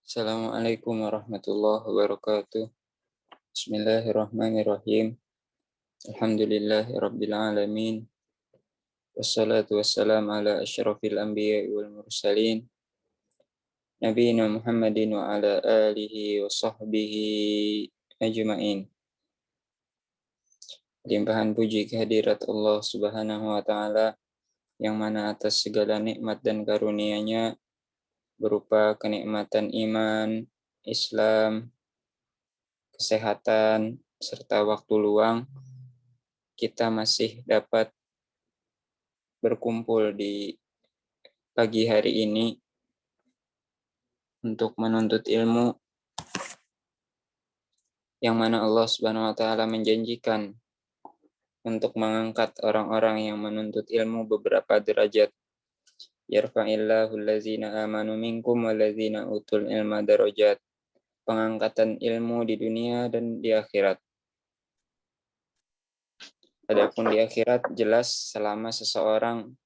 Assalamualaikum warahmatullahi wabarakatuh. Bismillahirrahmanirrahim. Alhamdulillahi rabbil alamin. Wassalatu wassalamu ala asyrafil anbiya'i wal mursalin. Nabiyina Muhammadin wa ala alihi wa sahbihi ajma'in. Limpahan puji kehadirat Allah Subhanahu wa taala yang mana atas segala nikmat dan karunia-Nya berupa kenikmatan iman, Islam, kesehatan, serta waktu luang, kita masih dapat berkumpul di pagi hari ini untuk menuntut ilmu yang mana Allah Subhanahu wa taala menjanjikan untuk mengangkat orang-orang yang menuntut ilmu beberapa derajat. Yarfa'illahu allazina amanu minkum wallazina utul ilma darajat. Pengangkatan ilmu di dunia dan di akhirat. Adapun di akhirat jelas selama seseorang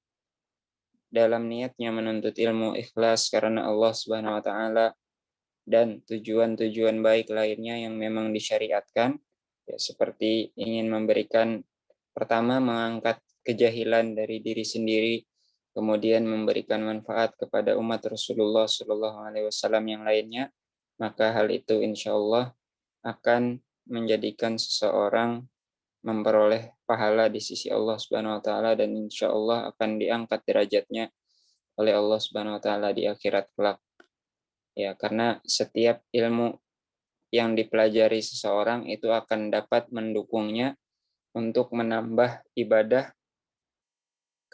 dalam niatnya menuntut ilmu ikhlas karena Allah Subhanahu wa taala dan tujuan-tujuan baik lainnya yang memang disyariatkan, ya, seperti ingin memberikan, pertama, mengangkat kejahilan dari diri sendiri, kemudian memberikan manfaat kepada umat Rasulullah SAW yang lainnya, maka hal itu insya Allah akan menjadikan seseorang memperoleh pahala di sisi Allah Subhanahu wa taala dan insya Allah akan diangkat derajatnya oleh Allah Subhanahu wa taala di akhirat kelak. Ya, karena setiap ilmu yang dipelajari seseorang itu akan dapat mendukungnya untuk menambah ibadah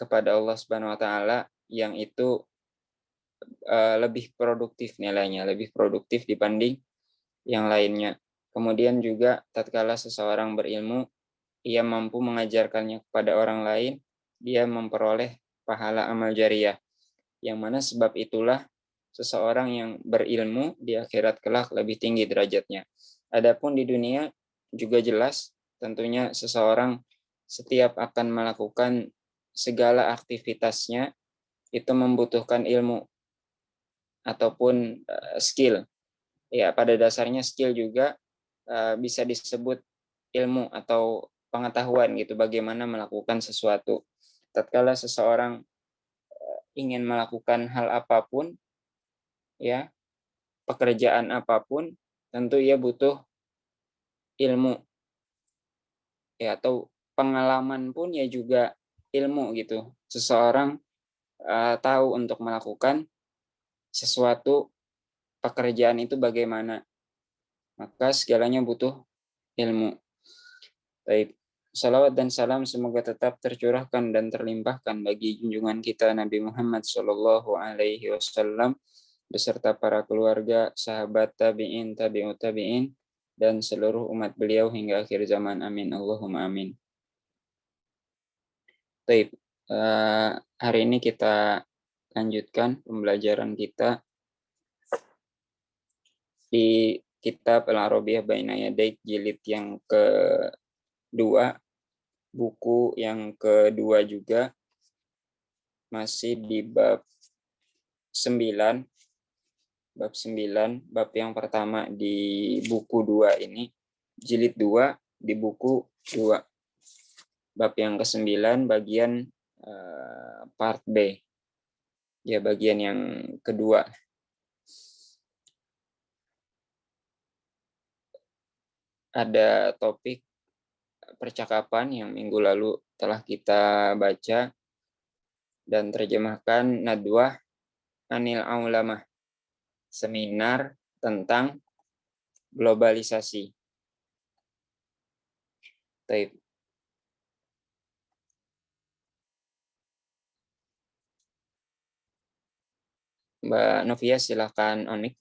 kepada Allah Subhanahu wa taala yang itu lebih produktif nilainya, lebih produktif dibanding yang lainnya. Kemudian juga tatkala seseorang berilmu, ia mampu mengajarkannya kepada orang lain, dia memperoleh pahala amal jariah. Yang mana sebab itulah seseorang yang berilmu di akhirat kelak lebih tinggi derajatnya. Adapun di dunia juga jelas tentunya seseorang setiap akan melakukan segala aktivitasnya itu membutuhkan ilmu ataupun skill. Ya, pada dasarnya skill juga bisa disebut ilmu atau pengetahuan gitu bagaimana melakukan sesuatu. Tatkala seseorang ingin melakukan hal apapun, ya, pekerjaan apapun, tentu ia butuh ilmu, ya, atau pengalaman pun ya juga ilmu gitu. Seseorang tahu untuk melakukan sesuatu pekerjaan itu bagaimana, maka segalanya butuh ilmu. Baik, salawat dan salam semoga tetap tercurahkan dan terlimpahkan bagi junjungan kita Nabi Muhammad SAW beserta para keluarga, sahabat, tabi'in, tabi'ut tabi'in, dan seluruh umat beliau hingga akhir zaman. Amin. Allahumma amin. Baik, hari ini kita lanjutkan pembelajaran kita di kitab Al-Arabiyah Baina Yadaik jilid yang kedua, buku yang kedua juga, masih di bab 9. Bab 9, bab yang pertama di buku 2 ini, jilid 2 di buku 2. Bab yang ke-9 bagian part B. Ya, bagian yang kedua. Ada topik percakapan yang minggu lalu telah kita baca dan terjemahkan, Nadwah Anil Aulamah, seminar tentang globalisasi. Baik. Mbak Novia, silakan onik.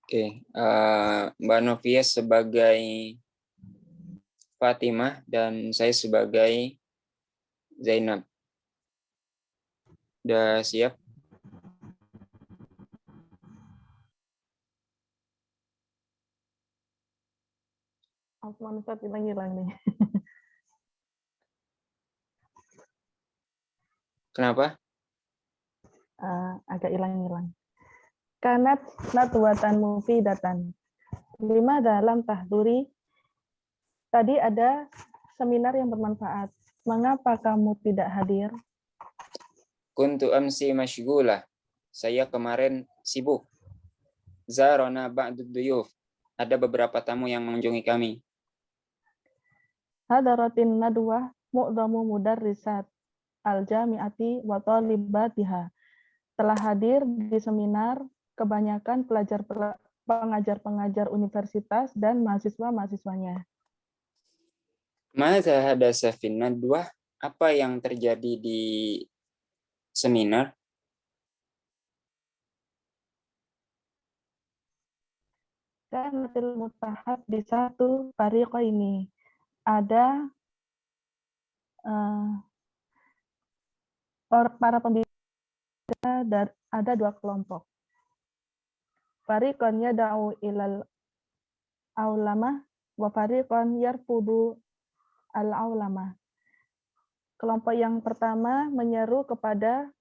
Oke, Mbak Novia sebagai Fatimah dan saya sebagai Zainab. Udah siap? Alfan Ustaz hilang nih. Kenapa? Agak hilang-hilang. Kanat nadwatan mufidatan. 5 dalam tahduri. Tadi ada seminar yang bermanfaat. Mengapa kamu tidak hadir? Kuntu amsi masygulah. Saya kemarin sibuk. Zarona ba'dud duyuf. Ada beberapa tamu yang mengunjungi kami. Hadaratin nadwah mu'damu mudarrisat al-jami'ati wa talibatiha. Telah hadir di seminar kebanyakan pengajar-pengajar universitas dan mahasiswa-mahasiswanya. Madza hadasa fin nadwah? Apa yang terjadi di seminar? Kanatil mutahab di satu tariqah ini. Ada para pembicara dan ada 2 kelompok. Fariqan yada'u ilal aulama wa fariqan yarfudu al-aulama. Kelompok yang pertama menyeru kepada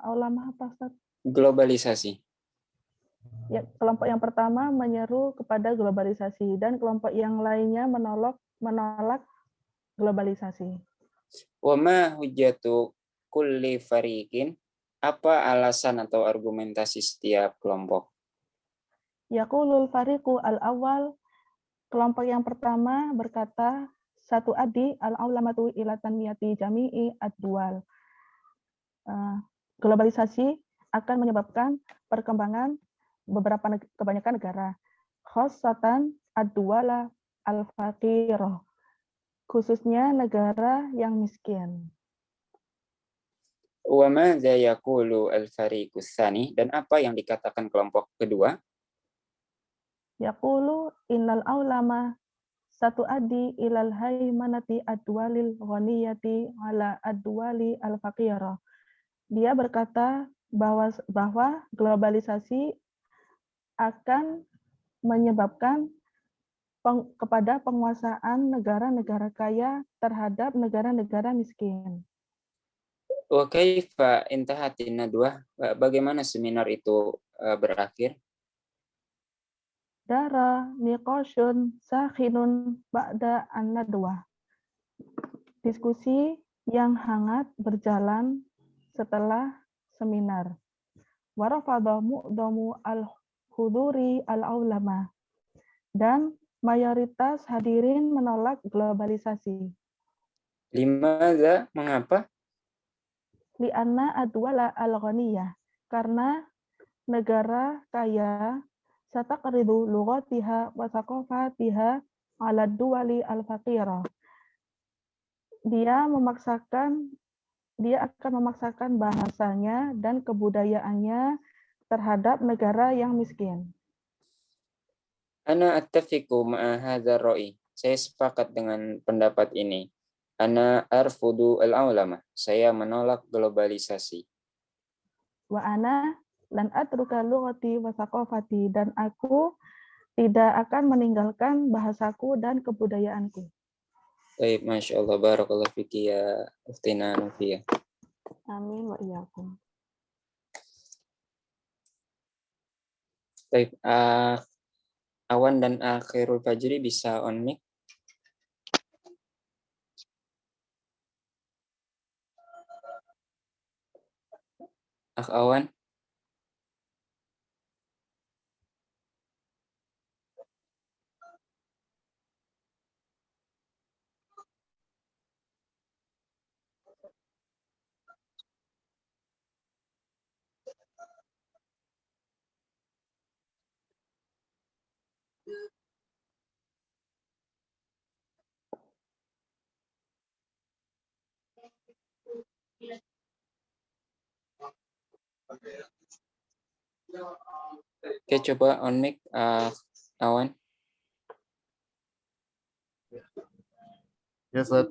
aulama apa, Ustaz? Globalisasi. Ya, kelompok yang pertama menyeru kepada globalisasi dan kelompok yang lainnya menolak globalisasi. Wa ma hujjatu kulli fariqin? Apa alasan atau argumentasi setiap kelompok? Yaqulul fariqu al-awwal, kelompok yang pertama berkata, satu adi al-aulamatu ila tanmiyati jami'i ad-dual. Globalisasi akan menyebabkan perkembangan kebanyakan negara. Khossatan ad-duwala al-faqirah, khususnya negara yang miskin. Wa madza yaqulu al-fariqus tsani? Dan apa yang dikatakan kelompok kedua? Yaqulu innal aulama satu adi ilal haymanati ad-duwalil ghaniyati ala ad-duwali al-faqirah. Dia berkata bahwa globalisasi akan menyebabkan kepada penguasaan negara-negara kaya terhadap negara-negara miskin. Wa kaifa intahatin nadwah? Bagaimana seminar itu berakhir? Dara niqashun sakhinun ba'da an-nadwah. Diskusi yang hangat berjalan setelah seminar. Warafadha mu'damu al-huduri al-aulama. Dan mayoritas hadirin menolak globalisasi. Limadza? Mengapa? Li'anna adwala al-ghaniyah. Karena negara kaya sataqridu lughatiha wa thaqafatiha ala duwali al-faqirah. Dia akan memaksakan bahasanya dan kebudayaannya terhadap negara yang miskin. Ana attafiqu ma'a hadzal ra'i. Saya sepakat dengan pendapat ini. Ana arfudu al-aulama. Saya menolak globalisasi. Wa ana lan atruka lughati wa thaqafati, dan aku tidak akan meninggalkan bahasaku dan kebudayaanku. Baik, Masya Allah, barakallahu fiki ya Uftina Nufiyah. Amin wa iyyakum. Baik, Awan dan Akhirul Fajri bisa on mic. Awan. Oke, coba on mic, Awan. Ya, Ustaz.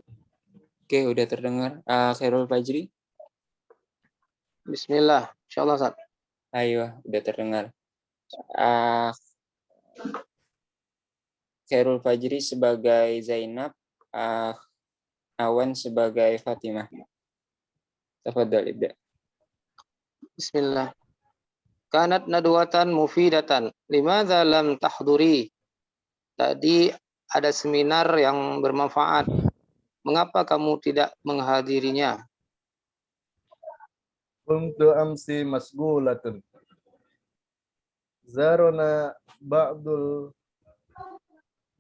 Oke, udah terdengar. Khairul Fajri. Bismillah, insyaallah Ustaz. Ayo, udah terdengar. Khairul Fajri sebagai Zainab, Awan sebagai Fatimah. Tafadhal ibda. Bismillah. Kanat nadwatan mufidatan. Limadza lam tahduri? Tadi ada seminar yang bermanfaat. Mengapa kamu tidak menghadirinya? Kuntu amsi masgulatun. Zarona ba'dul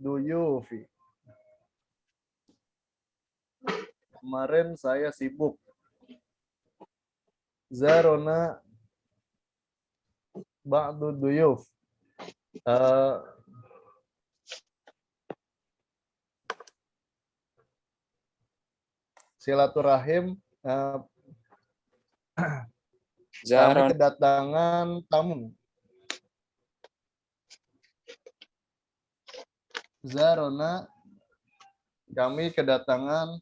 duyufi. Kemarin saya sibuk. Zarona ba'dul duyuf. Silaturahim, kami kedatangan tamu. Zarona, kami kedatangan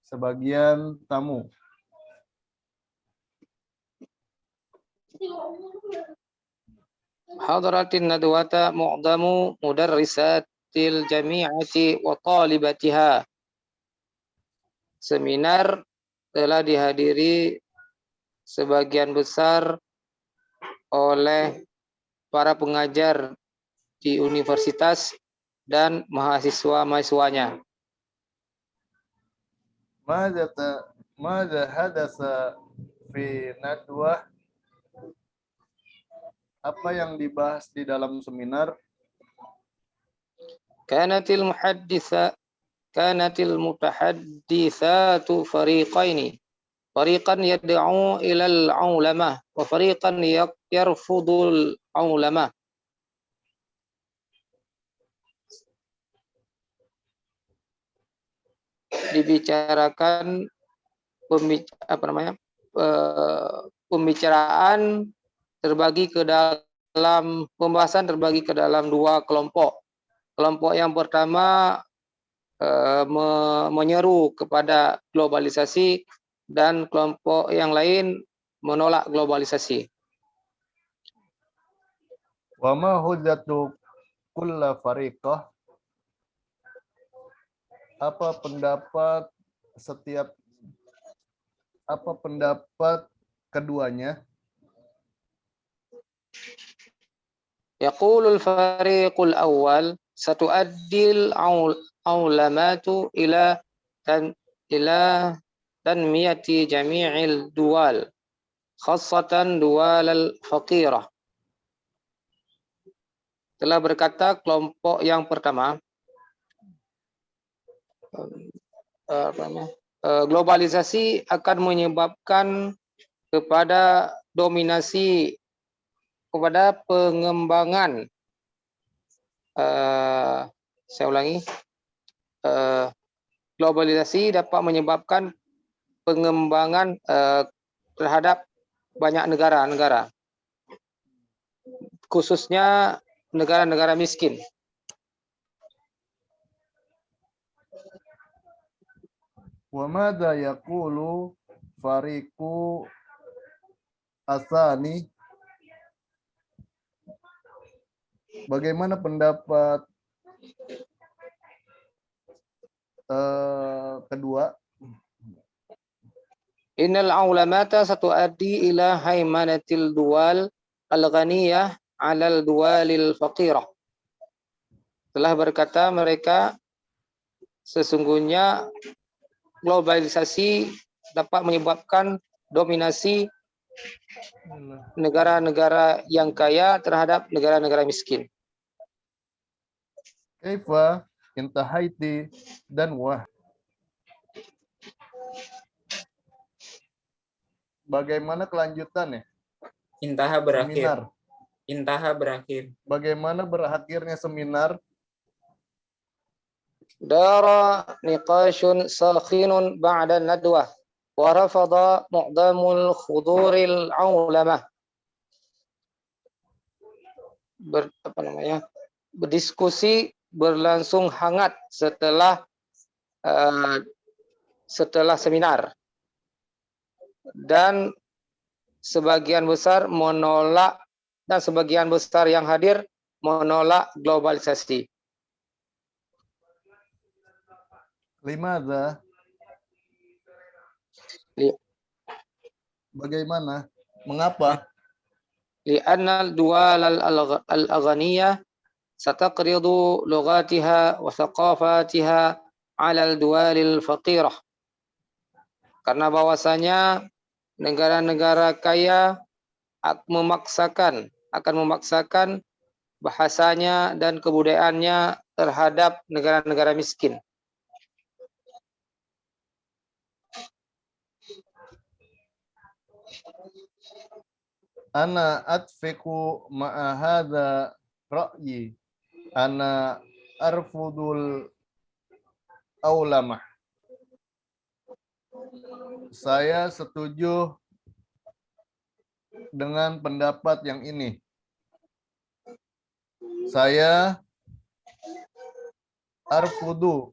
sebagian tamu. Hadaratin nadwata mu'damu mudarrisatil jami'ati wa talibatiha. Seminar telah dihadiri sebagian besar oleh para pengajar di universitas dan mahasiswa-mahasiswanya. Mada hadasa fi nadwah? Apa yang dibahas di dalam seminar? Kanatil mutahadditsatu fariqaini. Fariqan yad'u ilal ulama wa fariqan yarfudul ulama. Dibicarakan pembicaraan terbagi ke dalam pembahasan terbagi ke dalam dua kelompok. Kelompok yang pertama menyeru kepada globalisasi dan kelompok yang lain menolak globalisasi. Wa ma hujjatu kulla fariqah? Apa pendapat keduanya? Yaqulul fariqul awal satu'addil aulamatu ila tanmiyati jami'il duwal khassatan duwal al-faqirah. Telah berkata kelompok yang pertama, globalisasi akan menyebabkan kepada dominasi, kepada pengembangan, saya ulangi, globalisasi dapat menyebabkan pengembangan terhadap banyak negara-negara, khususnya negara-negara miskin. Wa madza yaqulu fariqu asani? Bagaimana pendapat kedua? Innal aulamata satuaddi ila haimanatil duwal al-ghaniyah 'alal duwalil faqirah. Telah berkata mereka, sesungguhnya globalisasi dapat menyebabkan dominasi negara-negara yang kaya terhadap negara-negara miskin. Kaifa intahaiti dan wah? Bagaimana kelanjutannya? Intaha berakhir. Seminar. Intaha berakhir. Bagaimana berakhirnya seminar? Dara niqashun sakhinun ba'da nadwah wa rafada mu'damul khuduril ulama. Berdiskusi berlangsung hangat setelah seminar, dan sebagian besar menolak, dan sebagian besar yang hadir menolak globalisasi. Limadha? Li- Bagaimana? Mengapa? Li'anna al-duwal al-aghaniyah sataqridu lughatiha wa thaqafatiha 'ala al-duwal al-faqirah. Karena bahwasanya negara-negara kaya akan memaksakan bahasanya dan kebudayaannya terhadap negara-negara miskin. Ana atfiqu ma'a hadha ra'yi. Ana arfudul aulamah. Saya setuju dengan pendapat yang ini. Saya arfudu.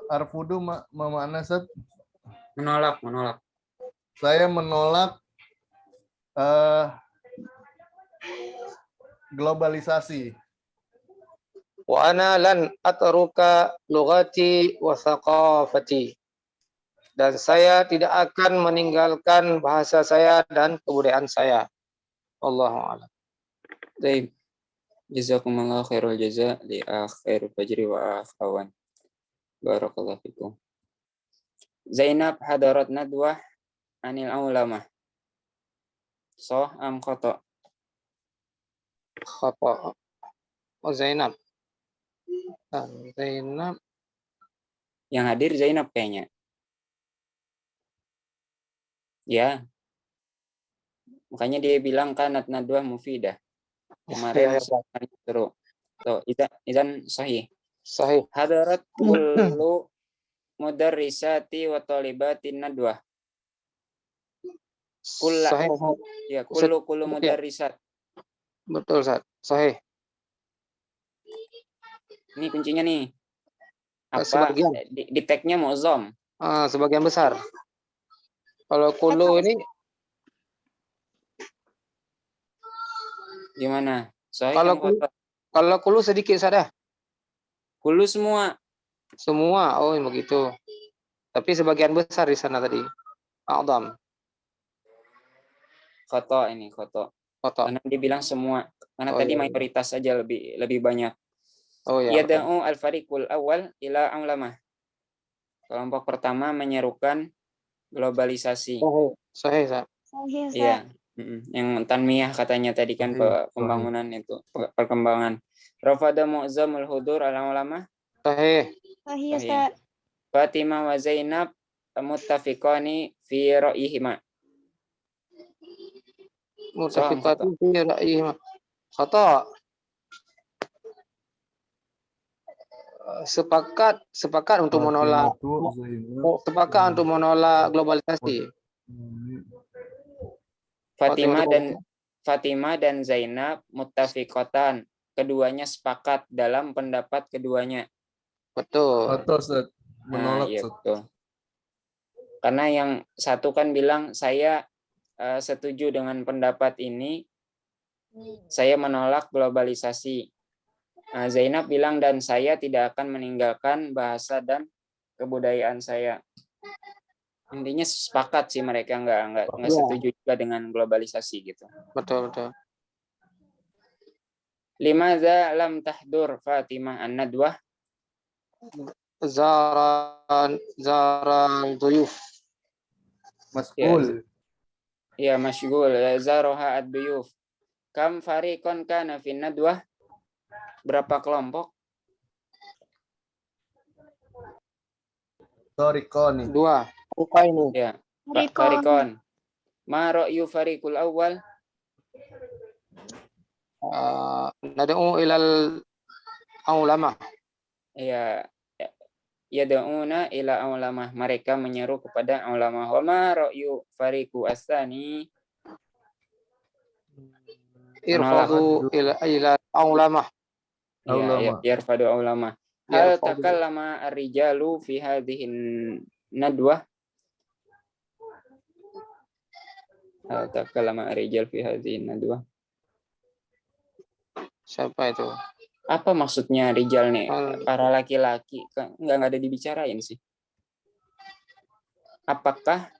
Arfudu mana Seth? Menolak. Saya menolak globalisasi. Wa ana lan atruka lughati wa thaqafati. Dan saya tidak akan meninggalkan bahasa saya dan kebudayaan saya. Allahu a'lam. Baik. Jazakumullah khairul jaza li akhir fajri wa akhwan. Barakallahu fikum. Zainab hadarat nadwah anil ulama. Sah am khata? Khata. Oh, Zainab. Zainab. Yang hadir Zainab kayaknya. Ya. Makanya dia bilang kanat nadwah mufidah. Kemarin seru. So, izan sahih. Sahih. Hadarat kullu mudarrisati wa talibatin nadwah. Kulla. Sahih. Ya, kullu mudarrisat. Betul, Ustaz. Sahih. Ini kuncinya nih. Apa? Sebagian. Di tag-nya mu'zam. Sebagian besar. Kalau kullu ini Gimana? Sahih kalau kullu sedikit saja. Kullu semua. Semua. Oh, begitu. Tapi sebagian besar di sana tadi. A'dham. Khoto ini, khoto. Karena dibilang semua. Karena tadi mayoritas saja lebih banyak. Oh ya. Yada'u al-fariqul awal ila aulamah. Kelompok pertama menyerukan globalisasi. Sahih, Ustaz. Iya. Yang tanmiyah katanya tadi kan pembangunan itu, perkembangan. Rafada mu'zamul hudur ala ulama. Sahih. Sahih. Fatimah wa Zainab muttafiqani fi ra'yihima. Muttafiqani fi ra'yihima. Khata. Sepakat untuk menolak globalisasi. Fatimah dan Zainab muttafiqatan. Keduanya sepakat dalam pendapat keduanya. Betul. Menolak. Iya, betul. Karena yang satu kan bilang saya setuju dengan pendapat ini. Saya menolak globalisasi. Zainab bilang dan saya tidak akan meninggalkan bahasa dan kebudayaan saya. Intinya sepakat sih mereka nggak setuju juga dengan globalisasi gitu. Betul. Limadza lam tahdur Fatimah an-nadwah? Zaran duyuf. Mas'ul. Ya, masyghul. Zaroha ad-duyuf. Kam fariqon kana fin nadwah? Berapa kelompok? Tariqani. 2. Ruqaini. Ya. Fariqon. Ma ra'yu fariqul awal? Nad'u ilal ulama. Ya. Yad'una ila ulama. Mereka menyeru kepada ulama. Wa ma ra'yu fariqu as-tsani? Irfadu ila ulama. Ya, yarfadu ulama. Hal takallama ar-rijalu fi hadhihi nadwah? Hal takallama ar-rijal fi hadhihi nadwah? Siapa itu? Apa maksudnya rijal nih? Oh, Para laki-laki. Nggak ada dibicarain sih. Apakah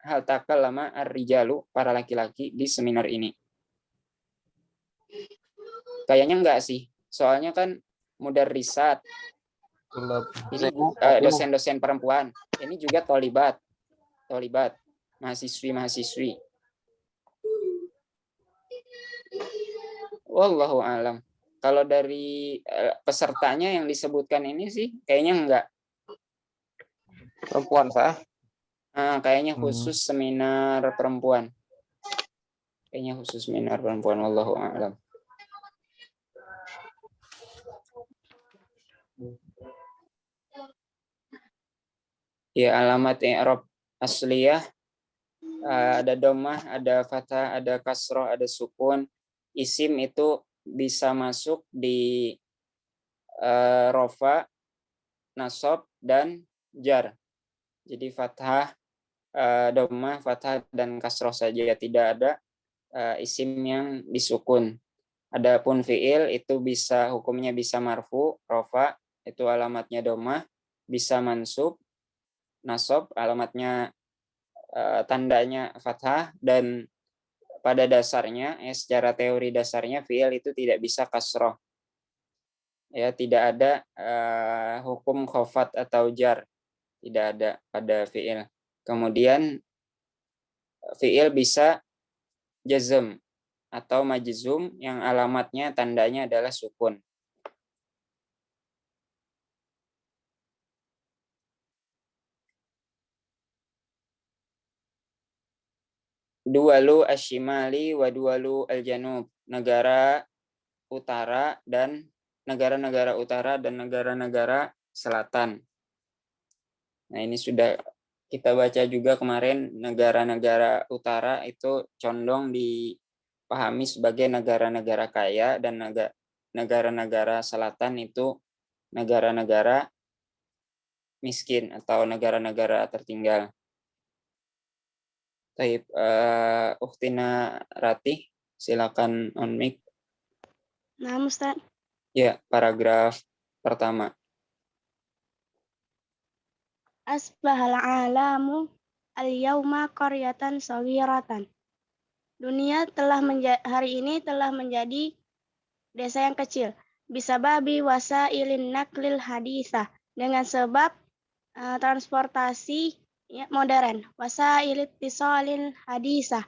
hal takallama ar-rijalu, para laki-laki di seminar ini? Kayaknya enggak sih. Soalnya kan mudarrisat. Ini dosen-dosen perempuan. Ini juga tolibat. Mahasiswi-mahasiswi. Wallahu alam. Kalau dari pesertanya yang disebutkan ini sih kayaknya enggak. perempuan sah. Kayaknya khusus seminar perempuan. Wallahu a'lam. Ya, alamat i'rab asliyah ada dhammah, ada fathah, ada kasroh, ada sukun. Isim itu bisa masuk di rofa, nasab, dan jar. Jadi fathah, dhammah, fathah, dan kasroh saja, tidak ada isim yang disukun. Adapun fiil itu bisa hukumnya bisa marfu, rofa itu alamatnya dhammah, bisa mansub, nasab alamatnya tandanya fathah, dan pada dasarnya secara teori dasarnya fiil itu tidak bisa kasroh. Ya, tidak ada hukum khofat atau jar, tidak ada pada fiil. Kemudian fiil bisa jazm atau majzum yang alamatnya tandanya adalah sukun. Duwalu asyimali wa duwalu aljanub, negara utara dan negara-negara selatan. Nah, ini sudah kita baca juga kemarin, negara-negara utara itu condong dipahami sebagai negara-negara kaya, dan negara-negara selatan itu negara-negara miskin atau negara-negara tertinggal. Baik, Ukhtina Ratih, silakan on mic. Nah, Ustaz. Ya, paragraf pertama. Asbahal alamu al-yauma qaryatan saghiratan. Dunia hari ini telah menjadi desa yang kecil. Bisababi wasailin naklil hadisah, dengan sebab transportasi modern. Wasailit tisolin hadisah,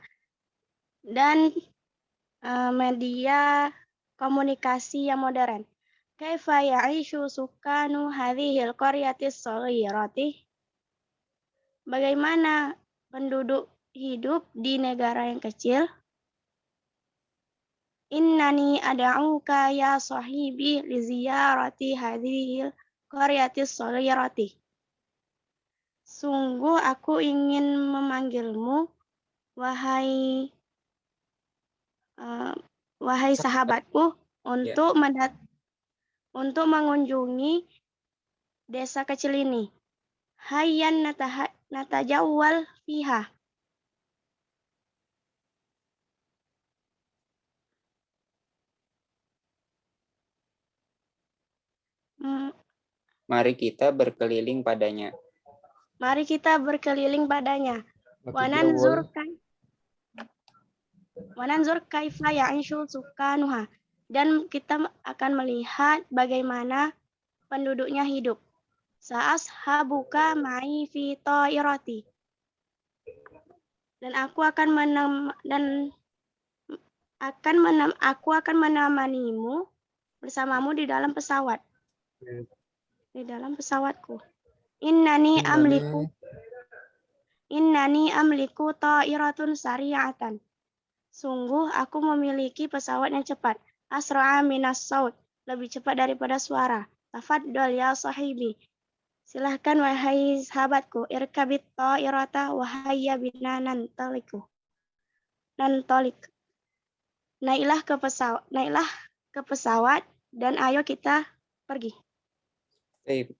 dan media komunikasi yang modern. Kaifa ya'ishu sukanu hadhil qaryatis saghirati? Bagaimana penduduk hidup di negara yang kecil? Innani ad'uka ya sahibi li ziyarati hadhil qaryatis saghirati. Sungguh aku ingin memanggilmu, wahai sahabatku, untuk mengunjungi desa kecil ini. Hayyan natajawwal fiha. Mari kita berkeliling padanya. Mari kita berkeliling padanya. Wananzur kaifa ya'ishu sukanuha. Dan kita akan melihat bagaimana penduduknya hidup. Sa'ashabuka ma'i fi ta'irati. Dan aku akan menemanimu bersamamu di dalam pesawat. Di dalam pesawatku. Innani amliku ta'iratun sari'atan. Sungguh aku memiliki pesawat yang cepat. Asra'a minas saut, lebih cepat daripada suara. Tafaddal ya sahibi. Silahkan wahai sahabatku, irkabit ta'irata wahayya bina nantalik. Naiklah ke pesawat dan ayo kita pergi. Baik,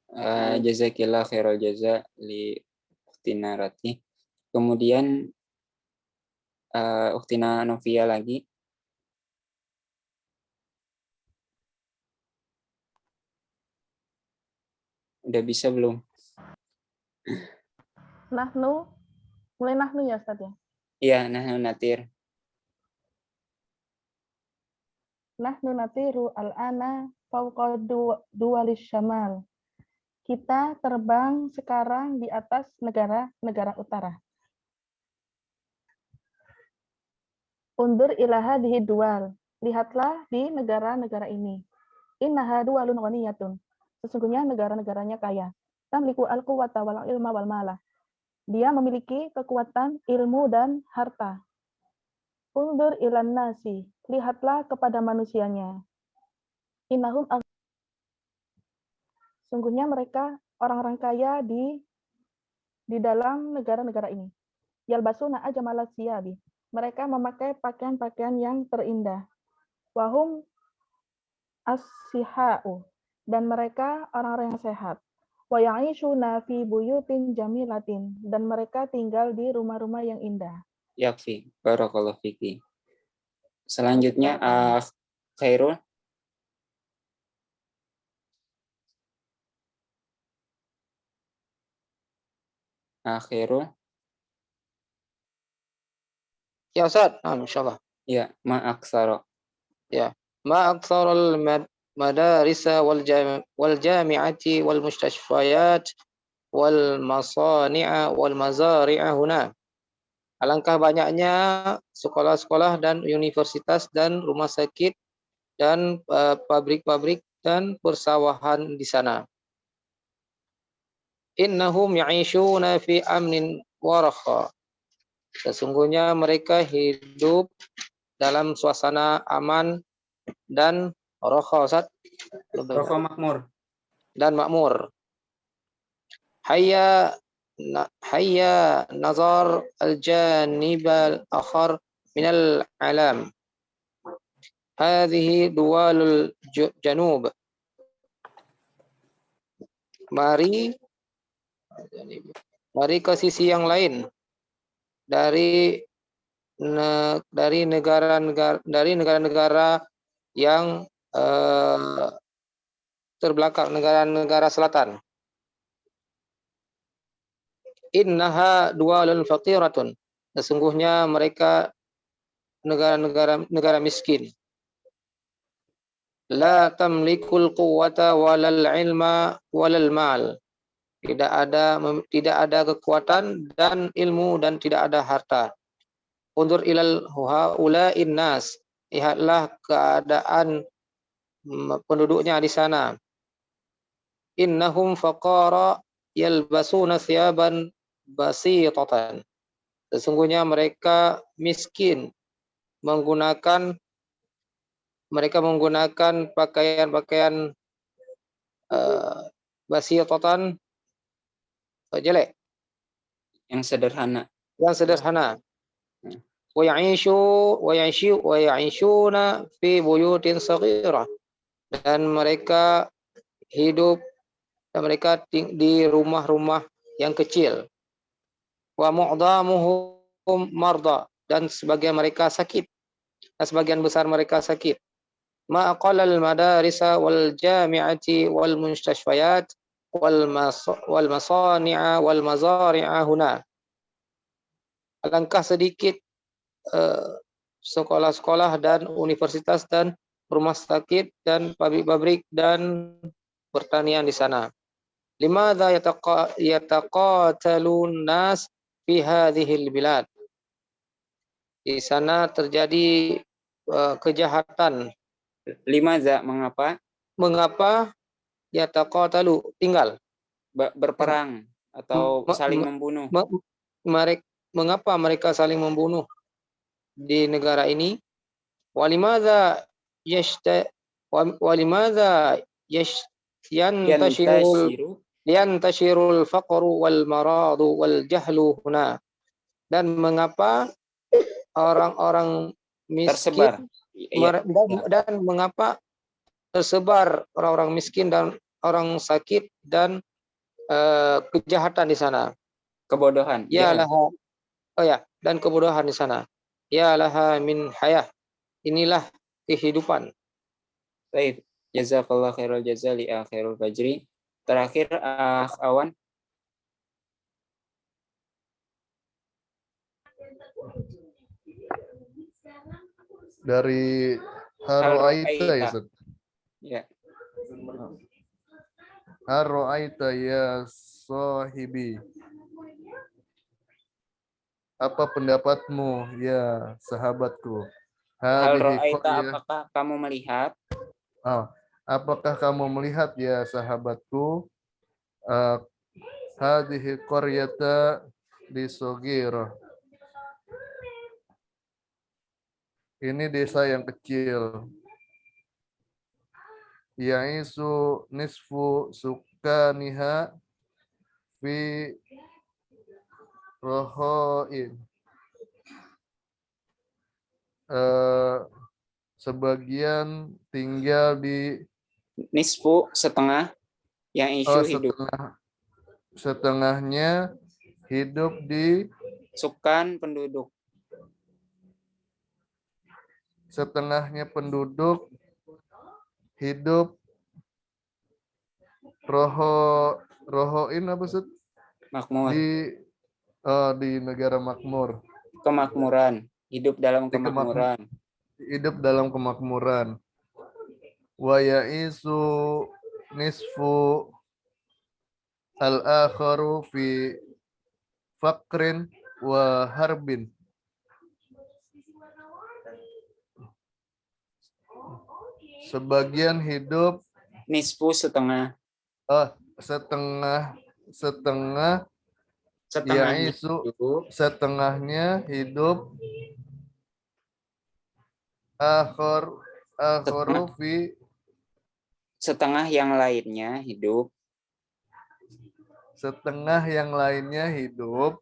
jazakillah khairul jaza li Ukhtina Ratih. Kemudian Ukhtina Novia lagi. Udah bisa belum? Nahnu, mulai nahnu ya Ustaz ya. Iya, nahnu natir. Nahnu natiru al-ana fauqa duwalis syamal. Kita terbang sekarang di atas negara-negara utara. Undur ilaha dihi dual. Lihatlah di negara-negara ini. Innaha duwalun ghaniyatun. Sesungguhnya negara-negaranya kaya. Tamliku al-quwwata wal ilma wal mala. Dia memiliki kekuatan, ilmu, dan harta. Undur ilan nasi. Lihatlah kepada manusianya. Innahum sungguhnya mereka orang-orang kaya di dalam negara-negara ini. Yalbasuna ajmala siyabi. Mereka memakai pakaian-pakaian yang terindah. Wahum as-sihau. Dan mereka orang-orang yang sehat. Wa ya'ishuna fi buyutin jamilatin. Dan mereka tinggal di rumah-rumah yang indah. Yakfi. Barakallahu fiki. Selanjutnya Khairul. Khairul. Ya Ustaz, insyaallah. Ya, ma aksara. Ya. Ma aktsarul madarisa wal jami'ati wal mustashfayat wal masani'a wal mazari'a huna. Alangkah banyaknya sekolah-sekolah dan universitas dan rumah sakit dan pabrik-pabrik dan persawahan di sana. Innahum ya'ishuna fi amnin wa rakha. Sesungguhnya mereka hidup dalam suasana aman dan rakha, Ustaz. Rokok makmur. Dan makmur. Hayya nazar al-janib al-akhar min al-alam. Hadhihi duwalul janub. Mari ke sisi yang lain dari negara-negara yang terbelakang, negara-negara selatan. Innaha duwalun faqiratun. Sesungguhnya mereka negara miskin. La tamlikul quwwata walal ilma walal mal. Tidak ada kekuatan dan ilmu dan tidak ada harta. Undur ilal haula'in nas. Lihatlah keadaan penduduknya di sana. Innahum faqara yalbasuna thiyaban basitatan. Sesungguhnya mereka miskin menggunakan pakaian-pakaian basitatan, jelek, Yang sederhana. Wa ya'ishuna fi buyutin saghirah. Dan mereka hidup di rumah-rumah yang kecil. Wa mu'dhamuhum marda. Dan sebagian mereka sakit. Dan sebagian besar mereka sakit. Ma aqallal madarisa wal jami'ati wal mustashfayat wal masani'a wal mazari'a huna. Alangkah sedikit sekolah-sekolah dan universitas dan rumah sakit dan pabrik-pabrik dan pertanian di sana. Limadza yataqatalun nas fi hadhil bilad. Di sana terjadi kejahatan. Limadza, mengapa? Mengapa yataqatalu, tinggal, Berperang atau saling membunuh. Mengapa mereka saling membunuh di negara ini? Walimadza yantashirul faqru wal maradu wal jahlu huna. Dan mengapa orang-orang miskin dan mengapa tersebar orang-orang miskin dan orang sakit dan kejahatan di sana. Kebodohan. Dan kebodohan di sana. Ya laha min hayah. Inilah kehidupan. Baik. Jazakallah khairul jaza li akhirul fajri. Terakhir, Awan. Dari Hal Haro'aita ya, ro'aita. Ustaz? Ya. Haro'aita ya sahibi. Apa pendapatmu ya sahabatku? Hal Hadhihi ro'aita, qaryah. apakah kamu melihat? Apakah kamu melihat ya sahabatku? Hadhihi qaryata di Sogiro. Ini desa yang kecil. Ya'isu nisfu sukaniha fi rohoin. Sebagian tinggal di Nisfu, setengah. Yang isu hidup. Setengahnya hidup di Sukan penduduk. setengahnya penduduk hidup rohoin apa Ustaz? Makmur. Di negara makmur. Kemakmuran. Hidup dalam kemakmuran. Hidup dalam kemakmuran. Wa ya'isu nisfu al-akharu fi fakrin wa harbin. Sebagian hidup Nisfu, setengah. setengah Setengahnya ya'isu hidup. setengahnya hidup akharu fi Setengah yang lainnya hidup. setengah yang lainnya hidup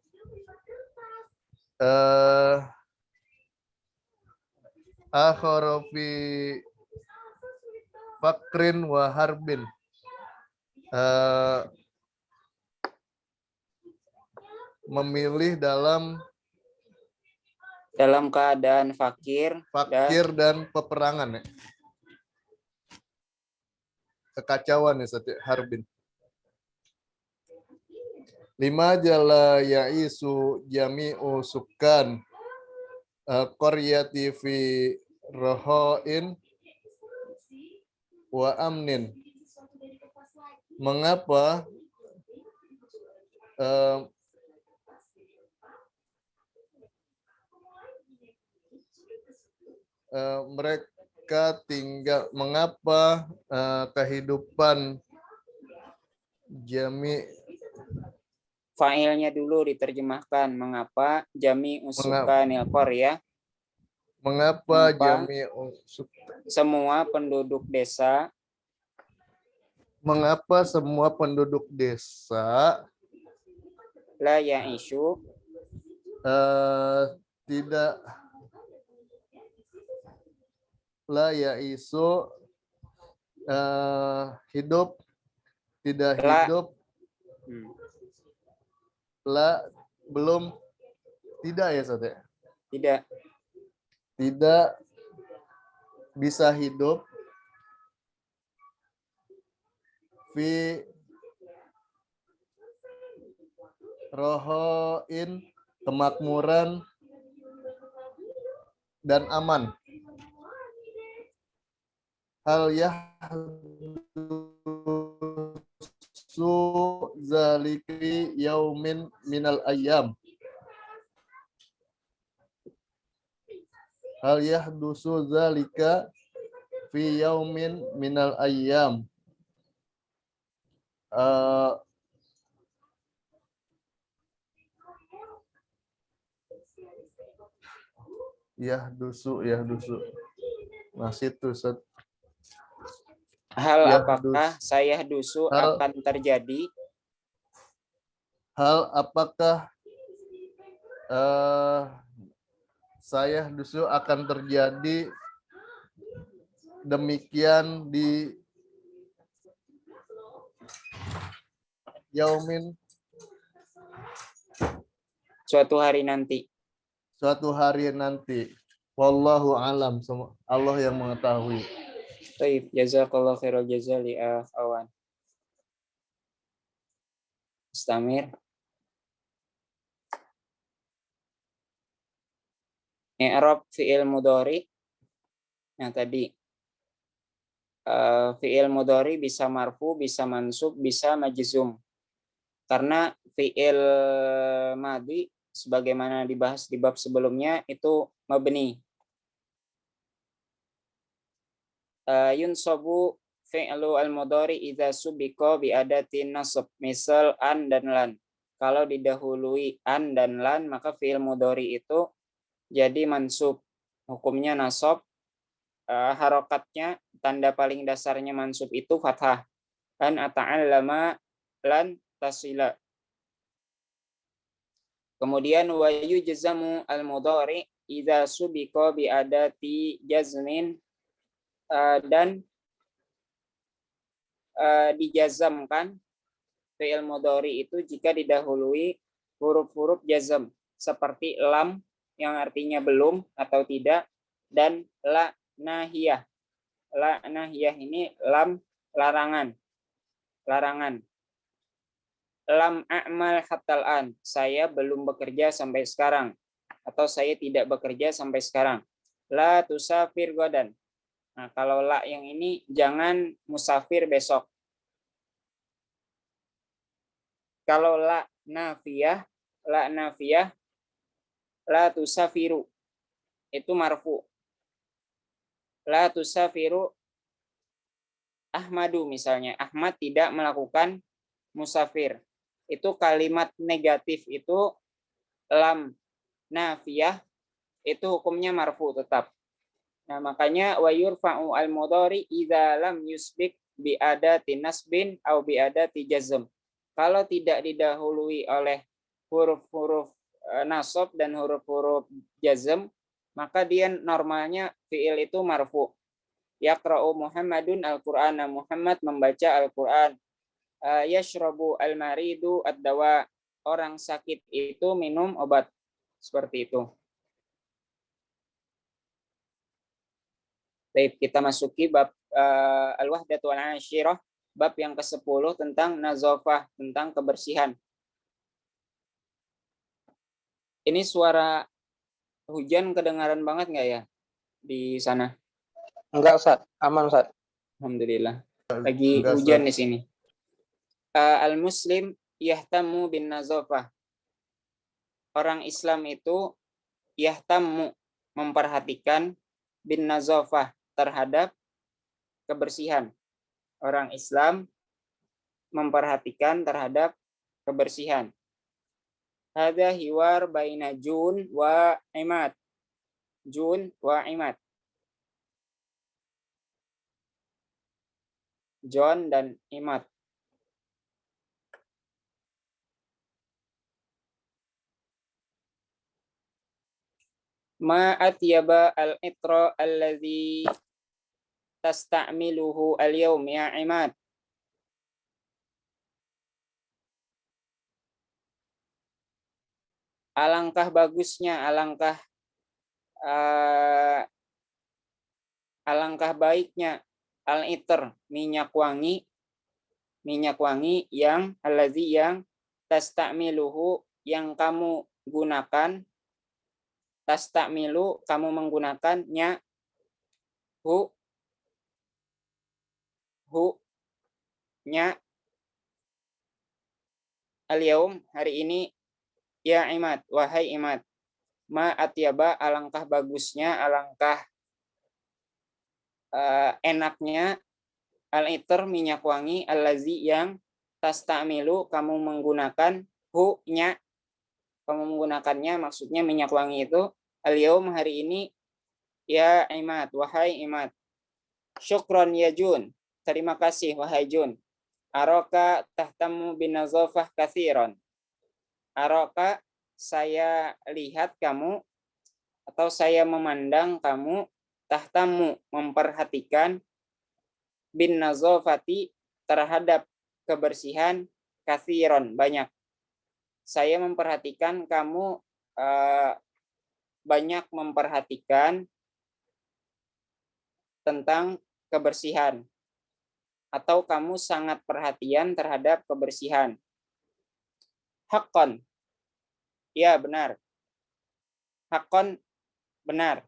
akharu fi fakrin wa harbin. Memilih dalam Keadaan fakir dan peperangan ya. Kekacauan ya Ustaz, harbin. 5 jala ya'isu jami'u sukan qaryati fi rohoin wa amnin. Mengapa mereka tinggal, mengapa kehidupan jami fa'ilnya dulu diterjemahkan. Mengapa jami usukanil qaryah? Mengapa jami semua penduduk desa? Mengapa semua penduduk desa La ya'ishu tidak la ya'isu hidup tidak hidup la belum tidak ya Ustaz ya? Tidak bisa hidup fi rohoin, kemakmuran dan aman. Hal yahdusu zaliki yaumin minal ayyam. Hal yahdusu zalika fi yaumin minal ayyam. Yahdusu masih tuh Ustaz. Hal apakah saya dusu akan terjadi? Hal apakah saya dusu akan terjadi demikian di yaumin, Suatu hari nanti. Wallahu alam, Allah yang mengetahui. Baik, jazakallahu khairal jazaa li Awan. Mustamir. I'rab fi'il mudhari. Yang tadi fi'il mudhari bisa marfu, bisa mansub, bisa majzum. Karena fi'il madhi sebagaimana dibahas di bab sebelumnya itu mabni. Yunsabu fi'lu al-mudhari idza subiqa bi adatin nasab. Misal an dan lan. Kalau didahului an dan lan, maka fi'il mudhari itu jadi mansub. Hukumnya nasab. Harokatnya, tanda paling dasarnya mansub itu fathah. An ata'allama lan tasila. Kemudian wa yujzamu al-mudhari idza subiqa bi adati jazmin, dan dijazamkan fi'il mudhari itu jika didahului huruf-huruf jazm seperti lam yang artinya belum atau tidak, dan la nahiyah. La nahiyah ini lam larangan. Lam a'mal hatal an, saya belum bekerja sampai sekarang, atau saya tidak bekerja sampai sekarang. La tusafir godan. Nah, kalau la yang ini jangan musafir besok. Kalau la nafiyah la tusafiru itu marfu. La tusafiru Ahmadu misalnya, Ahmad tidak melakukan musafir. Itu kalimat negatif itu lam nafiyah itu hukumnya marfu tetap. Nah, makanya wa yurfa'u al-mudhari idza lam yusbik bi adati nasbin au bi adati jazm. Kalau tidak didahului oleh huruf-huruf nasab dan huruf-huruf jazm, maka dia normalnya fi'il itu marfu. Yaqra'u Muhammadun al-Qur'ana, Muhammad membaca Al-Qur'an. Yashrabu al-maridu ad-dawa, orang sakit itu minum obat. Seperti itu. Baik, kita masuki bab al-wahdatu al-ashirah, bab yang ke-10 tentang nazafah, tentang kebersihan. Ini suara hujan kedengaran banget nggak ya di sana? Enggak, Ustaz. Aman, Ustaz. Alhamdulillah. Lagi Enggak, hujan Ustaz. di sini. Al-muslim yahtamu bin nazafah. Orang Islam itu yahtamu, memperhatikan, bin nazafah, terhadap kebersihan. Orang Islam memperhatikan terhadap kebersihan. Hadza hiwar baina Jun wa Imad. Jun wa Imad. John dan Imad. Ma atyaba al-itra alladhi tasta'miluhu al-yawm ya Imad. Alangkah bagusnya, alangkah baiknya al-itr, minyak wangi yang allazi yang tasta'miluhu, yang kamu gunakan, tasta'milu kamu menggunakannya, hu nya al-yaum hari ini, ya Imad wahai Imad. Ma atyaba, alangkah bagusnya, alangkah enaknya, al-itr, minyak wangi, allazi yang tasta'milu kamu menggunakan, nya kamu menggunakannya, maksudnya minyak wangi itu, al-yaum hari ini, ya Imad wahai Imad. Syukron ya Jun, terima kasih wahai Jun. Aroka tahtamu bin nazafah katsiran. Aroka, saya lihat kamu, atau saya memandang kamu, tahtamu, memperhatikan, bin nazafati, terhadap kebersihan, katsiran, banyak. Saya memperhatikan kamu banyak memperhatikan tentang kebersihan, atau kamu sangat perhatian terhadap kebersihan. Haqqan. Ya, benar. Haqqan, benar.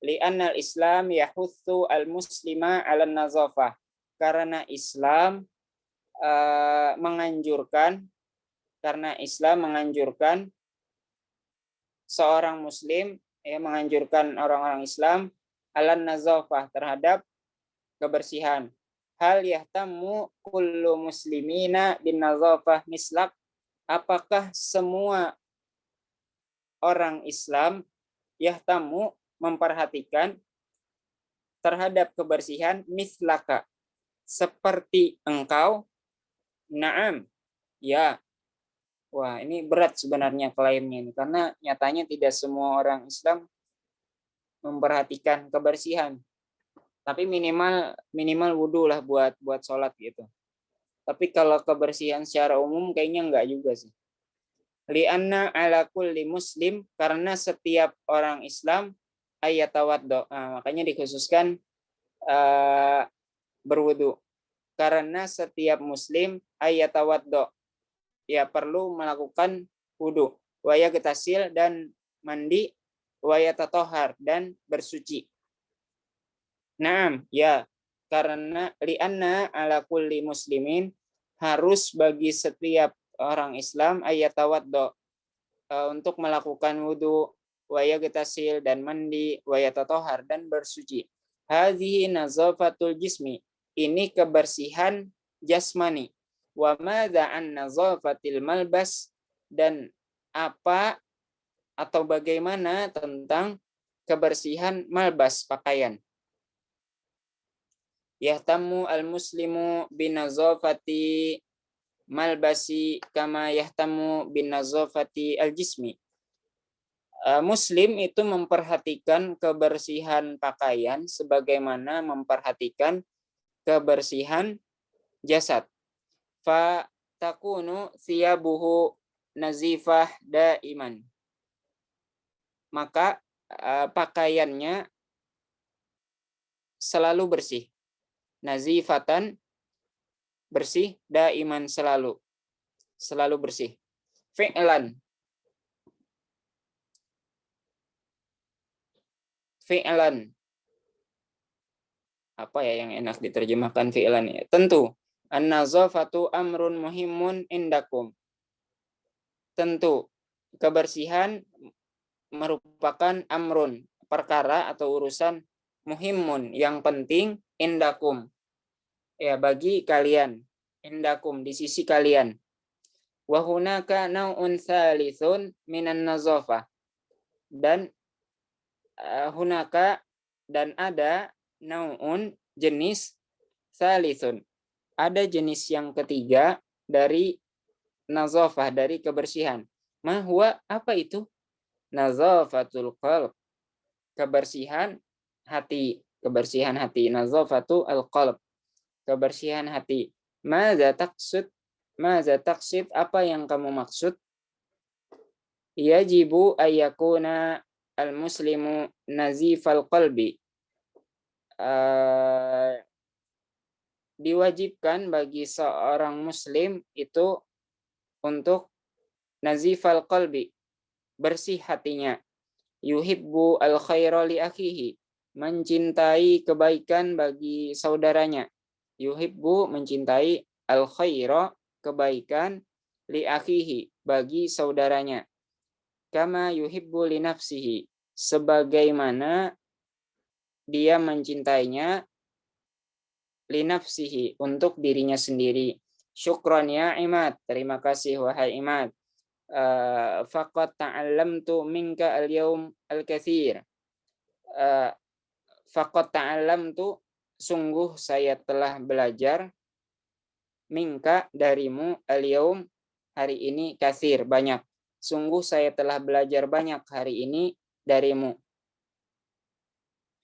Li'anna al-Islam yahutsu al-muslima 'ala nazafah. Karena Islam menganjurkan seorang muslim, menganjurkan orang-orang Islam 'ala nazafah, terhadap kebersihan. Hal yahtammu kullu muslimina bin nazafah mislak. Apakah semua orang Islam yahtammu, memperhatikan terhadap kebersihan, mislaka, seperti engkau? Naam, ya. Wah, ini berat sebenarnya klaimnya ini, karena nyatanya tidak semua orang Islam memperhatikan kebersihan. Tapi minimal wudhu lah buat sholat gitu. Tapi kalau kebersihan secara umum kayaknya enggak juga sih. Li'anna ala kulli muslim, karena setiap orang Islam ayatawaddo. Makanya dikhususkan berwudu. Karena setiap muslim ayatawaddo, ya perlu melakukan wudu. Wa yagtasil, dan mandi. Wa yatatohar, dan bersuci. Naam, ya, karena li'anna ala kulli muslimin, harus bagi setiap orang Islam ayatawaddo, untuk melakukan wudu, wa yagtasil, dan mandi, wa yatatohar, dan bersuci. Hadhihi nazafatul jismi, ini kebersihan jasmani. Wa madza an nazafatil malbas, dan apa atau bagaimana tentang kebersihan malbas, pakaian. Yahtamu al-muslimu binazafati malbasi kama yahtamu binazafati al-jismi. Muslim itu memperhatikan kebersihan pakaian sebagaimana memperhatikan kebersihan jasad. Fa takunu thiyabuhu nazifah daiman. Maka pakaiannya selalu bersih. Nazifatan, bersih, daiman, selalu bersih. Fi'lan, apa ya yang enak diterjemahkan fi'lan ya? Tentu. An-nazafatu amrun muhimun indakum. Tentu kebersihan merupakan amrun, perkara atau urusan, muhimun, yang penting, indakum, ya bagi kalian, indakum, di sisi kalian. Wa hunaka nau'un tsalitsun minan nazafah, dan hunaka, dan ada, nau'un, jenis, tsalitsun, ada jenis yang ketiga dari nazafah, dari kebersihan. Ma huwa, apa itu? Nazafatul qalb, kebersihan hati, nazafatu al-qalb, kebersihan hati. Maza taqsid, apa yang kamu maksud? Yajibu ayyakuna al-muslimu nazifal qalbi, diwajibkan bagi seorang muslim itu untuk nazifal qalbi, bersih hatinya. Yuhibbu al-khaira li akhihi, mencintai kebaikan bagi saudaranya. Yuhibbu, mencintai, al-khaira, kebaikan, li akhihi, bagi saudaranya. Kama yuhibbu li nafsihi, sebagaimana dia mencintainya, li nafsihi, untuk dirinya sendiri. Syukran ya Imad, terima kasih wahai Imad. Faqad ta'allamtu minka al-yawm al-katsir. Faqad ta'allamtu, sungguh saya telah belajar, minka, darimu, al-yawm, hari ini, katsir, banyak. Sungguh saya telah belajar banyak hari ini darimu.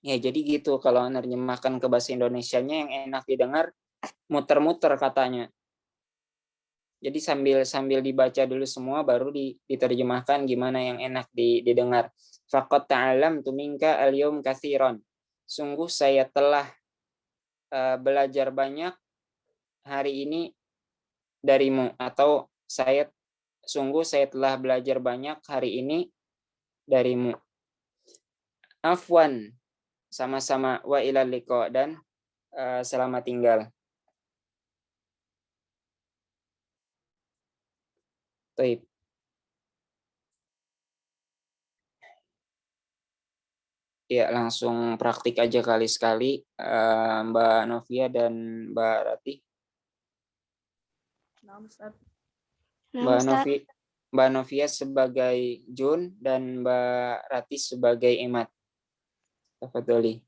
Ya, jadi gitu kalau menerjemahkan ke bahasa Indonesianya yang enak didengar, muter-muter katanya. Jadi sambil dibaca dulu semua baru diterjemahkan gimana yang enak didengar. Faqad ta'allamtu minka al-yawm katsiran. Sungguh saya telah belajar banyak hari ini darimu, atau saya sungguh saya telah belajar banyak hari ini darimu. Afwan, sama-sama, wa ilal liqa, dan selamat tinggal. Taib. Ya, langsung praktik aja kali sekali, Mbak Novia dan Mbak Rati. Nah, Ustaz. Nah, Ustaz. Mbak Novia sebagai Jun dan Mbak Rati sebagai Emat. Tafadholi.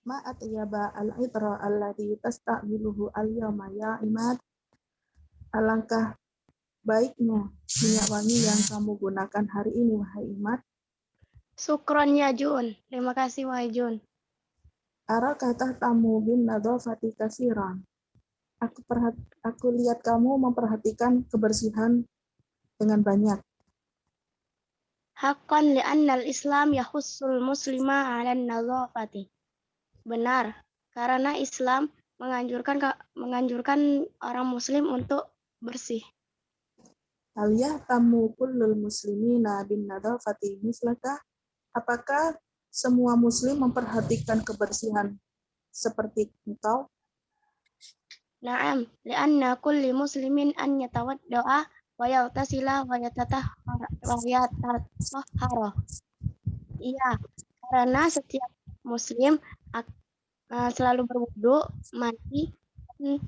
Ma atyaba al-itra alladhi tasta'miluhu al-yawma ya Imad. Alangkah baiknya minyak wangi yang kamu gunakan hari ini, wahai Imad. Syukron ya Jun. Terima kasih wahai Jun. Araka tahtamu bin nadhafati kasiran. Aku lihat kamu memperhatikan kebersihan dengan banyak. Haqqan li'annal Islam yahussul muslima 'alan nadhafati. Benar, karena Islam menganjurkan orang muslim untuk bersih. Hal yahtamu kullul muslimina bin nadhafati mislaka? Apakah semua muslim memperhatikan kebersihan seperti engkau? Na'am, li'anna kulli muslimin an yatawadda'a wa yaghtasila wa yatatahhara. Iya, karena setiap muslim selalu berwudu, mandi, dan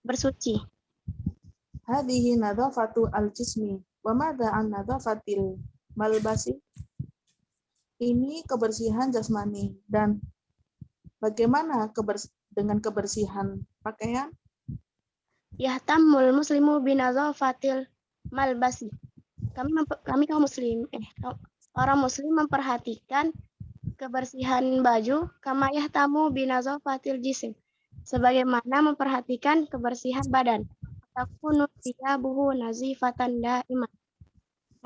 bersuci. Hadhihi nadhafatu al-jismi wa madza an nadhafatil malbasi? Ini kebersihan jasmani, dan bagaimana dengan kebersihan pakaian? Yahtammul muslimu binadhafatil malbasi. Kami kaum muslim, orang muslim memperhatikan kebersihan baju, kama yahtamu binadhafatil jism, sebagaimana memperhatikan kebersihan badan. Takunu thiyabuhu nazifatan da'iman.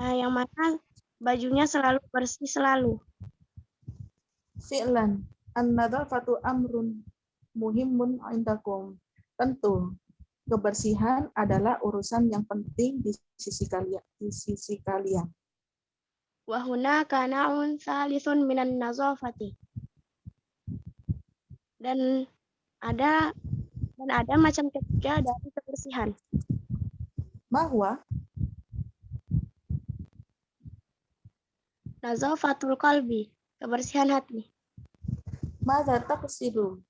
Yang mana bajunya selalu bersih selalu. Fi'lan an-nadhafatu amrun muhimun indakum. Tentu kebersihan adalah urusan yang penting di sisi kalian. Wa hunaka na'un thalithun minan nazafati. Dan ada macam ketiga dari kebersihan. Bahwa Nazafatul qalbi, kebersihan hati. madza taqsidu?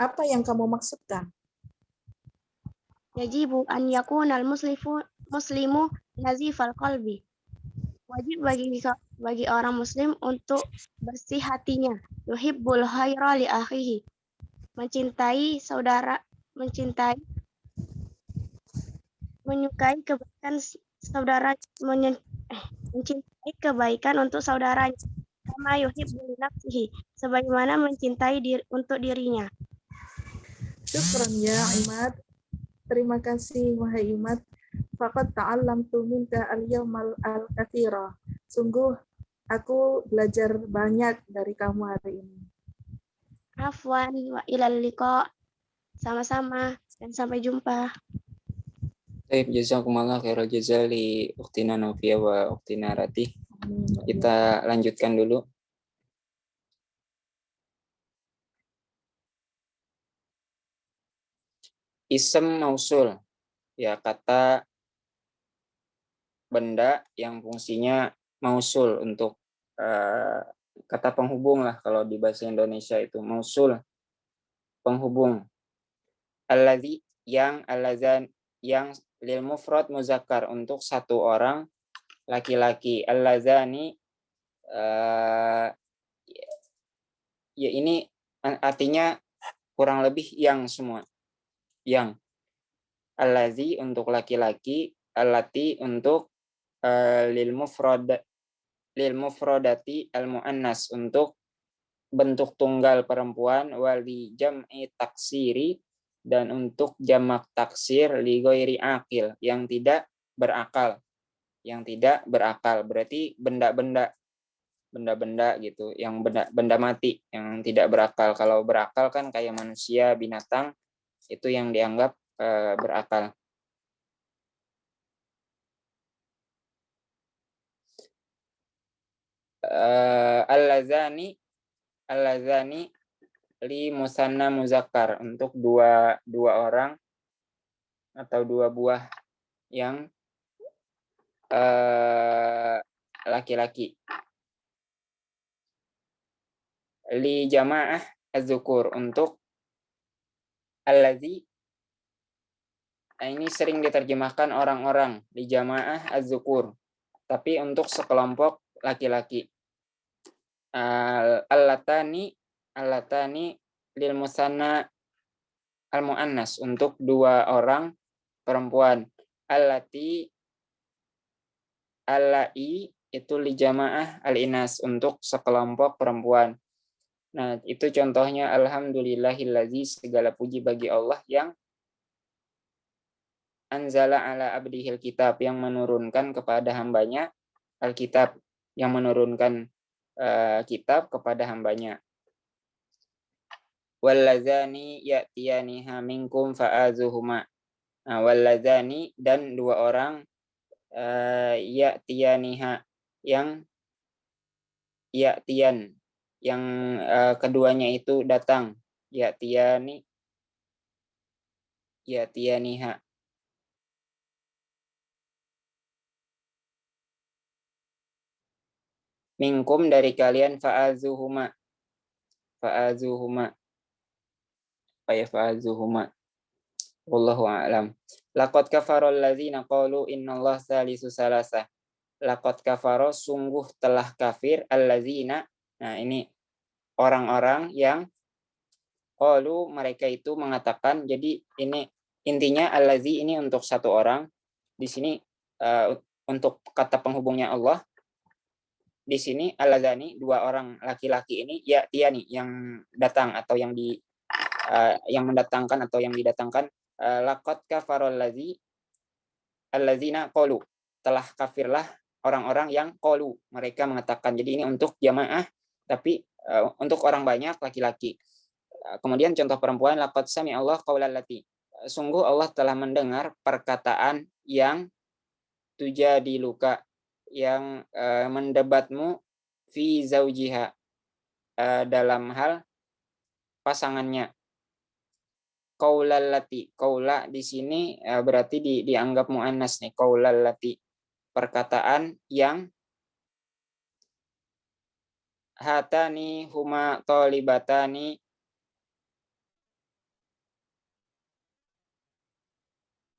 Apa yang kamu maksudkan? Yajibu an yakunal muslimu nazifal qalbi. Wajib bagi orang muslim untuk bersih hatinya. Yuhibbul khaira li akhihi. Menyukai kebaikan saudara, mencintai kebaikan untuk saudaranya. Kama yuhibbu li nafsihi, sebagaimana mencintai untuk dirinya. Syukran ya Imad. Terima kasih wahai Imad. Faqad ta'allamtu minka al-yawmal al-katsira. Sungguh aku belajar banyak dari kamu hari ini. Afwan wa ilal liqa. Sama-sama dan sampai jumpa. Baik, jazakumullah khairal jazaa li Uktina Novia wa Uktina Rati. Kita lanjutkan dulu. Ism mausul, ya kata benda yang fungsinya mausul untuk kata penghubung lah kalau di bahasa Indonesia itu mausul, penghubung. Alladzi yang aladzan yang lil mufrad muzakkar untuk satu orang laki-laki. Alladzani ya ini artinya kurang lebih yang semua. Yang allazi untuk laki-laki, allati untuk lil mufradati al muannas untuk bentuk tunggal perempuan, wali jam'i taksiri dan untuk jamak taksir li ghairi aqil yang tidak berakal. Yang tidak berakal berarti benda-benda gitu, yang benda mati yang tidak berakal. Kalau berakal kan kayak manusia, binatang, itu yang dianggap berakal. allazani li musanna muzakkar, untuk dua orang atau dua buah yang laki-laki. Li jamaah az-zukur, untuk allazi, ini sering diterjemahkan orang-orang, li jamaah az-zukur, tapi untuk sekelompok laki-laki. Allatani lil musanna al muannas, untuk dua orang perempuan. Allai itu li jamaah al inas, untuk sekelompok perempuan. Nah, itu contohnya. Alhamdulillahillazi, segala puji bagi Allah yang anzala ala abdihil kitab, yang menurunkan kepada hambanya alkitab, yang menurunkan kitab kepada hambanya. Wallazani ya'tiyaniha minkum fa'azuhuma. Nah, wallazani, dan dua orang ya'tiyaniha, yang ya'tiyan, yang keduanya itu datang. Ya'tiyaniha. Minkum, dari kalian, fa'azuhuma. Apa ya fa'azuhuma? Wallahu a'lam. Laqad kafarol ladzina qalu innallaha salisu salasah. Laqad kafaro, sungguh telah kafir, alladzina. Nah, ini orang-orang yang qalu, mereka itu mengatakan. Jadi ini intinya allazi ini untuk satu orang. Di sini untuk kata penghubungnya Allah. Di sini alladzani, dua orang laki-laki ini, ya tiani, yang datang atau yang mendatangkan atau yang didatangkan. Laqad kafarol alladzina qalu, telah kafirlah orang-orang yang qalu, mereka mengatakan. Jadi ini untuk jamaah, tapi untuk orang banyak laki-laki. Kemudian contoh perempuan, laqad sami Allah qaulal lati, sungguh Allah telah mendengar perkataan yang tujadiluka, yang mendebatmu, fi zaujiha, dalam hal pasangannya. Qaulal lati, qaula di sini berarti dianggap muannas nih. Qaulal lati, perkataan yang. Hatani huma talibatani,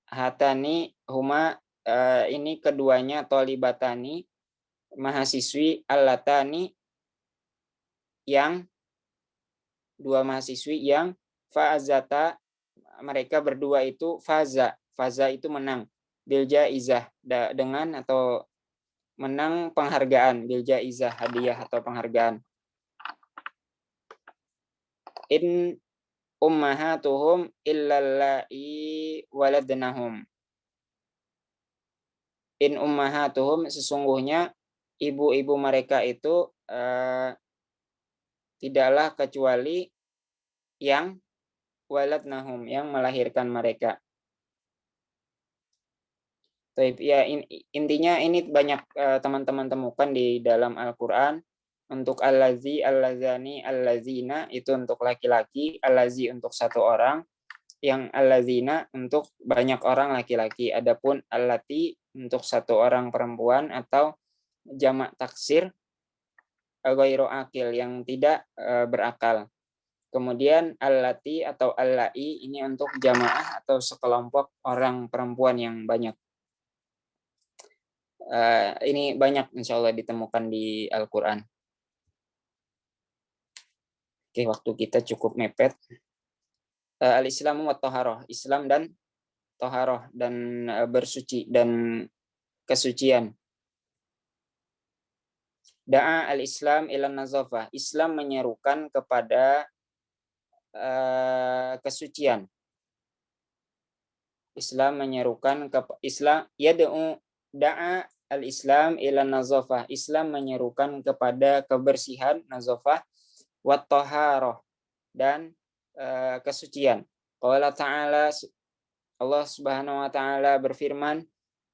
hatani huma, ini keduanya, tolibatani, mahasiswi, allatani, yang dua mahasiswi yang, fa'azata, mereka berdua itu faza itu menang, bil jaizah, dengan atau menang penghargaan, bil jaizah, hadiah atau penghargaan. In ummahatuhum illallai waladnahum. In ummahatuhum, sesungguhnya ibu-ibu mereka itu tidaklah kecuali yang waladnahum, yang melahirkan mereka. Ya, intinya ini banyak teman-teman temukan di dalam Al-Quran. Untuk allazi, allazani, allazina itu untuk laki-laki, allazi untuk satu orang, yang allazina untuk banyak orang laki-laki. Adapun allati untuk satu orang perempuan atau jamak taksir ghairu akil, yang tidak berakal. Kemudian allati atau allai ini untuk jamaah atau sekelompok orang perempuan yang banyak. Ini banyak insya Allah ditemukan di Al-Quran. Oke, waktu kita cukup mepet. Al-Islamu wa Taharah, Islam dan Taharah, dan bersuci dan kesucian. Da'a al-Islam ilan nazafah, Islam menyerukan kepada kesucian. Islam menyerukan Islam yad'u da'a al-Islam ilan nazafah, Islam menyerukan kepada kebersihan, nazafah, wa taharah, dan kesucian. Qala ta'ala, Allah Subhanahu wa taala berfirman,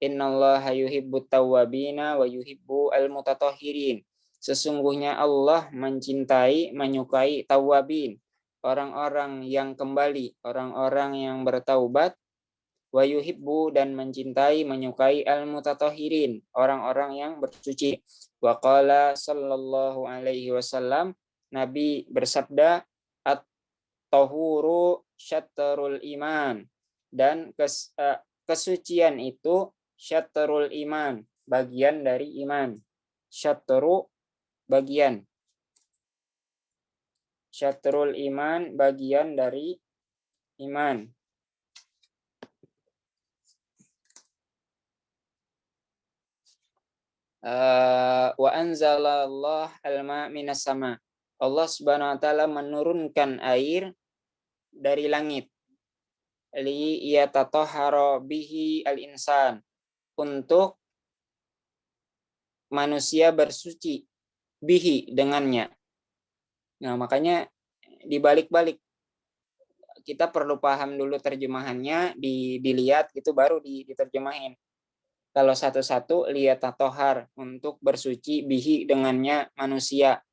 innallaha yuhibbut tawwabina wa yuhibbu al-mutatahhirin. Sesungguhnya Allah mencintai, menyukai tawabin, orang-orang yang kembali, orang-orang yang bertaubat, wa yuhibbu, dan mencintai, menyukai al-mutatahhirin, orang-orang yang bersuci. Wa qala sallallahu alaihi wasallam, Nabi bersabda, at-tahuru syatrul iman, dan kesucian itu syatrul iman, bagian dari iman. Syatru, bagian. Syatrul iman, bagian dari iman. Wa anzalallah alma minas sama. Allah Subhanahu wa taala menurunkan air dari langit. Li yatatahhara bihi al-insan, untuk manusia bersuci, bihi, dengannya. Nah, makanya dibalik-balik. Kita perlu paham dulu terjemahannya, dilihat gitu baru diterjemahin. Kalau satu-satu, lihat tatohar, untuk bersuci, bihi, dengannya manusia.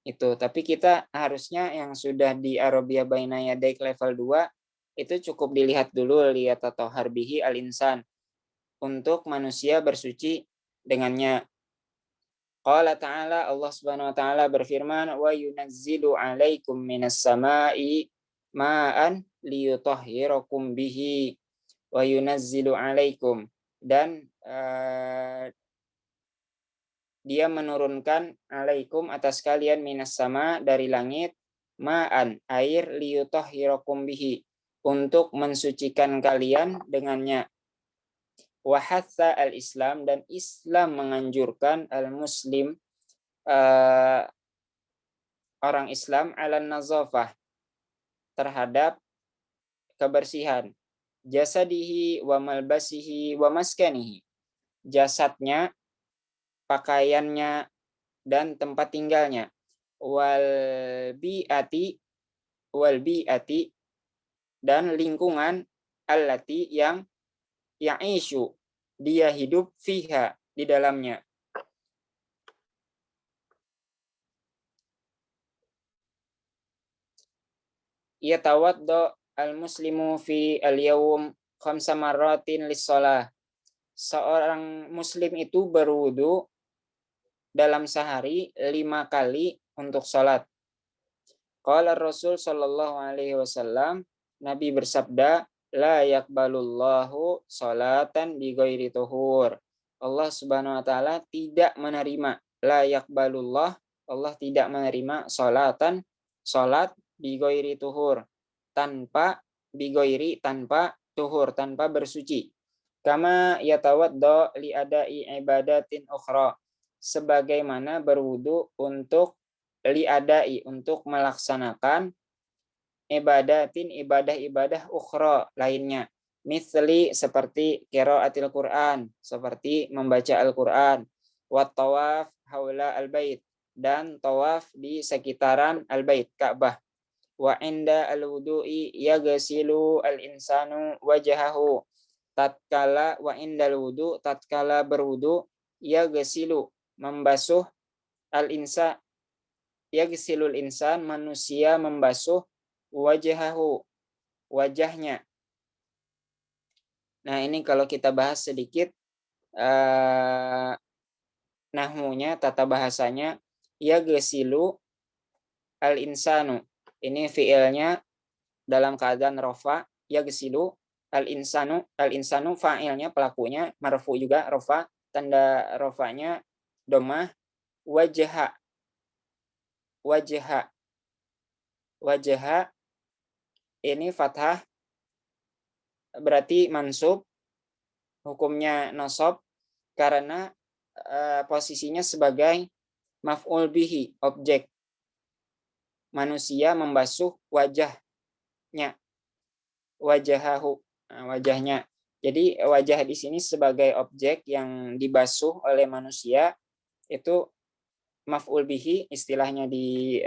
Itu. Tapi kita harusnya yang sudah di Arabia Baina Yadaik level 2, itu cukup dilihat dulu, lihat tatohar bihi al-insan, untuk manusia bersuci dengannya. Qala ta'ala, Allah Subhanahu wa taala berfirman, wa yunazzilu 'alaikum minas sama'i ma'an liyutahhirakum bihi. Wa yunazzilu 'alaikum, dan dia menurunkan, alaikum, atas kalian, minas sama, dari langit, ma'an, air, liyutahhirakum bihi, untuk mensucikan kalian dengannya. Wahatha al-Islam, dan Islam menganjurkan al-Muslim, orang Islam, ala nazafah, terhadap kebersihan, jasadihi wa malbasihi wa maskanihi, jasadnya, pakaiannya, dan tempat tinggalnya, wal bi'ati, dan lingkungan, allati, yang ya'ishu, dia hidup, fiha, di dalamnya. Yatawaddo al-muslimu fi al-yawm khamsa marratin lis-shalah. Seorang muslim itu berwudu dalam sehari 5 kali untuk salat. Qala Rasul sallallahu alaihi wasallam, Nabi bersabda, la yaqbalullahu salatan bi ghairi tuhur. Allah Subhanahu wa taala tidak menerima, la yaqbalullah, Allah tidak menerima salatan, salat, bi ghairi tuhur, tanpa, bi ghairi, tanpa, tuhur, tanpa bersuci. Kama yatawaddo li adai ibadatin ukhra, sebagaimana berwudu untuk li adai, untuk melaksanakan ibadatin, ibadah-ibadah ukhra lainnya, misli, seperti qiraatil Quran, seperti membaca Al-Quran, wa tawaf haula al-bait, dan tawaf di sekitaran al-bait, Ka'bah, wa inda al-wudu'i yaghsilu al-insanu wajahahu, tatkala, wa indal wudu, tatkala berwudu, yaghsilu, membasuh, al-insan, yaghsilul insan, manusia membasuh, wajahahu, wajahnya. Nah, ini kalau kita bahas sedikit nahmunya, tata bahasanya, yaghsilu al-insanu. Ini fi'ilnya dalam keadaan rafa, yaghsilu al-insanu, al-insanu fa'ilnya, pelakunya, marfu juga rafa, tanda rafanya dhammah, wajha, wajha, wajha, ini fathah, berarti mansub, hukumnya nasab, karena posisinya sebagai maf'ul bihi, objek. Manusia membasuh wajahnya, wajahahu, wajahnya. Jadi wajah di sini sebagai objek yang dibasuh oleh manusia, itu maf'ul bihi, istilahnya di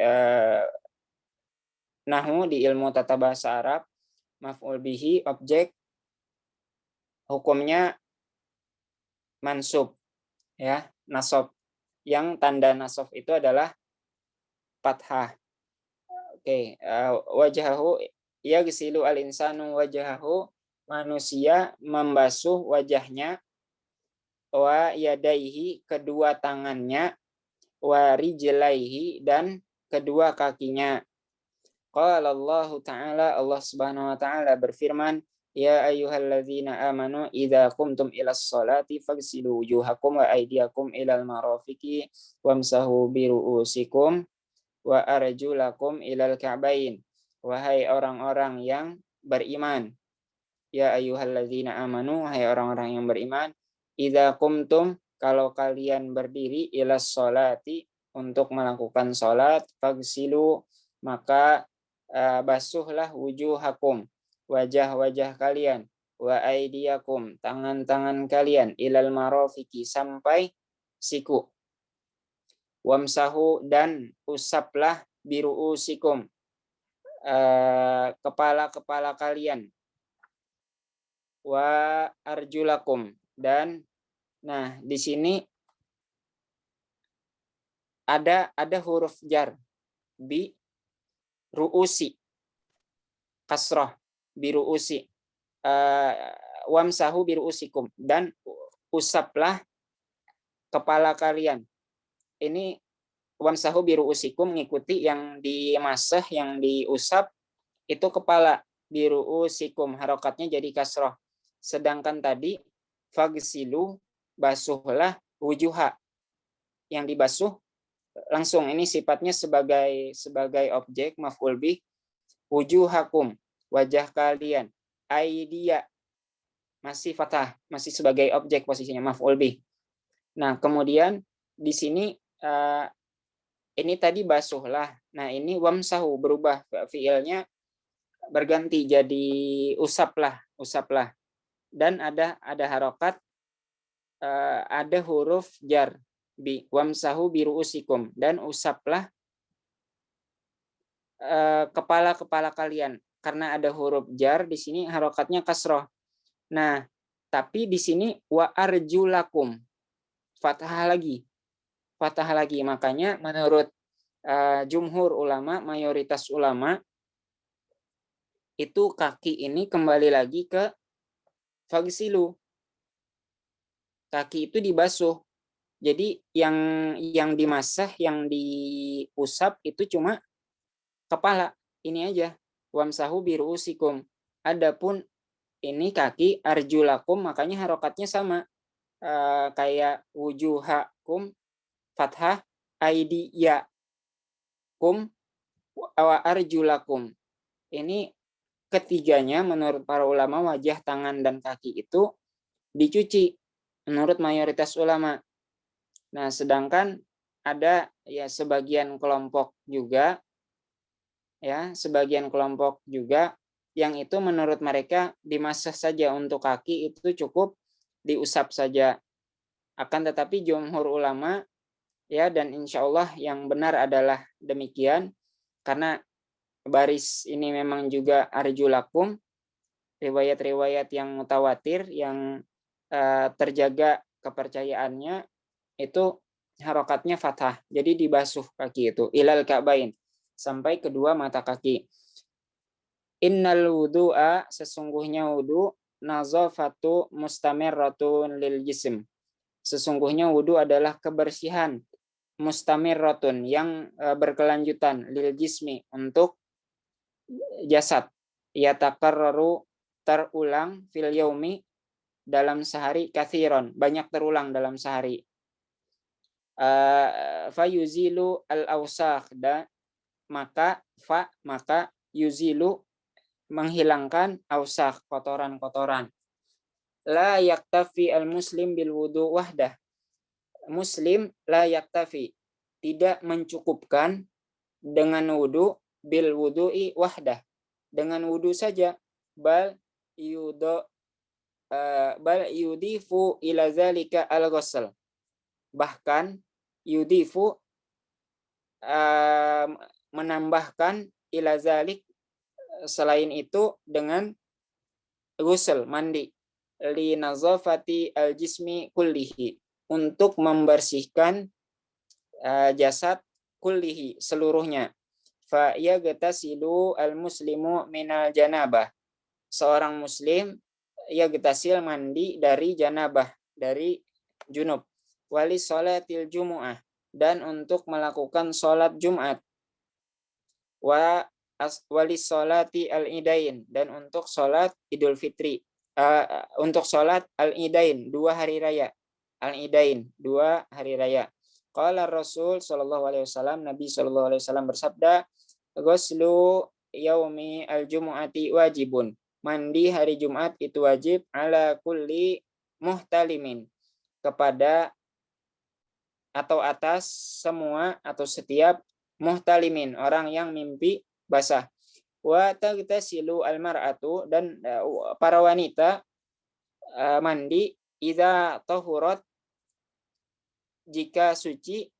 nahwu, di ilmu tata bahasa Arab, maf'ul bihi, objek, hukumnya mansub, ya, nasab. yang tanda nasab itu adalah fathah. Oke, wajahahu yaghsilu al-insanu wajahahu, manusia membasuh wajahnya, wa yadaihi, kedua tangannya, wa rijlaihi, dan kedua kakinya. Qala Allah Ta'ala, Allah Subhanahu wa taala berfirman, ya ayyuhalladzina amanu idza qumtum ilas sholati faghsilu wujuhakum wa aydiyakum ilal marafiqi wamsahu bi ru'usikum wa arjulakum ilal ka'bain. Wahai orang-orang yang beriman, ya ayyuhalladzina amanu, wahai orang-orang yang beriman, idza qumtum, kalau kalian berdiri, ilas sholati, untuk melakukan salat, faghsilu, maka basuhlah wujuhakum, wajah-wajah kalian, wa aydiyakum, tangan-tangan kalian, ilal marafiqi, sampai siku, wamsahu, dan usaplah biru'usikum, kepala-kepala kalian, wa arjulakum, dan nah di sini ada huruf jar bi ru'usi, kasrah biru'usi, wamsahu biru'usikum, dan usaplah kepala kalian. Ini wamsahu biru'usikum mengikuti yang dimasah, yang diusap itu kepala, biru'usikum harokatnya jadi kasrah. Sedangkan tadi fagsilu, basuhlah, wujuha, yang dibasuh langsung, ini sifatnya sebagai objek maf'ul bih, wujuhakum, wajah kalian, aidiya masih fathah, masih sebagai objek posisinya maf'ul bih. Nah, kemudian di sini ini tadi basuhlah. Nah, ini wamsahu berubah fiilnya, berganti jadi usaplah. Dan ada harokat, ada huruf jar bi wamsahu biru'usikum, dan usaplah kepala kalian, karena ada huruf jar di sini harokatnya kasroh. Nah, tapi di sini wa arjulakum, fathah lagi, makanya menurut jumhur ulama, mayoritas ulama, itu kaki ini kembali lagi ke fagsilu, kaki itu dibasuh. Jadi yang dimasah, yang diusap itu cuma kepala ini aja, wamsahu biru'usikum. Adapun ini kaki, arjulakum, makanya harokatnya sama, kayak wujuhakum fathah, aidiyakum wa arjulakum. Ini ketiganya menurut para ulama, wajah, tangan, dan kaki itu dicuci menurut mayoritas ulama. Nah, sedangkan ada ya sebagian kelompok juga yang itu menurut mereka dimasah saja, untuk kaki itu cukup diusap saja. Akan tetapi jumhur ulama dan insya Allah yang benar adalah demikian, karena baris ini memang juga arjulakum, riwayat-riwayat yang mutawatir, yang terjaga kepercayaannya, itu harokatnya fathah, jadi dibasuh kaki itu ilal ka'bain, sampai kedua mata kaki. Innal wudu'a, sesungguhnya wudu, nazafatu mustamirratun lil jism, sesungguhnya wudu adalah kebersihan, mustamirratun, yang berkelanjutan, lil jismi, untuk jasad, yatakarraru, terulang, fil yaumi, dalam sehari, kathiron, banyak terulang dalam sehari. Fayuzilu al-awsakh, maka yuzilu, menghilangkan, awsakh, kotoran-kotoran. La yaktafi al-muslim bil wudu wahdah, muslim la yaktafi, tidak mencukupkan dengan wudu, bil wudu'i wahdah, dengan wudu saja, bal yudifu ila zalika al-ghusl, bahkan yudifu, menambahkan, ila zalik, selain itu, dengan ghusl, mandi, li nazafati al-jismi kullihi, untuk membersihkan jasad kullihi, seluruhnya. Fa yagtasilu al-muslimu minal janabah. Seorang muslim yagtasil, mandi dari janabah, dari junub. Wali sholatil jumu'ah, dan untuk melakukan sholat Jumat. Wali sholati al-idain, dan untuk sholat Idul Fitri. Untuk sholat al-idain, 2 hari raya. Al-idain, 2 hari raya. Qala Rasul sallallahu alaihi wasallam, Nabi sallallahu alaihi wasallam bersabda, ghuslu yaumi al-jumu'ati wajibun. Mandi hari Jumat itu wajib ala kulli muhtalimin, kepada atau atas semua atau setiap muhtalimin, orang yang mimpi basah. Wa tagtasilu al-mar'atu, dan para wanita mandi idza tahurat, jika suci,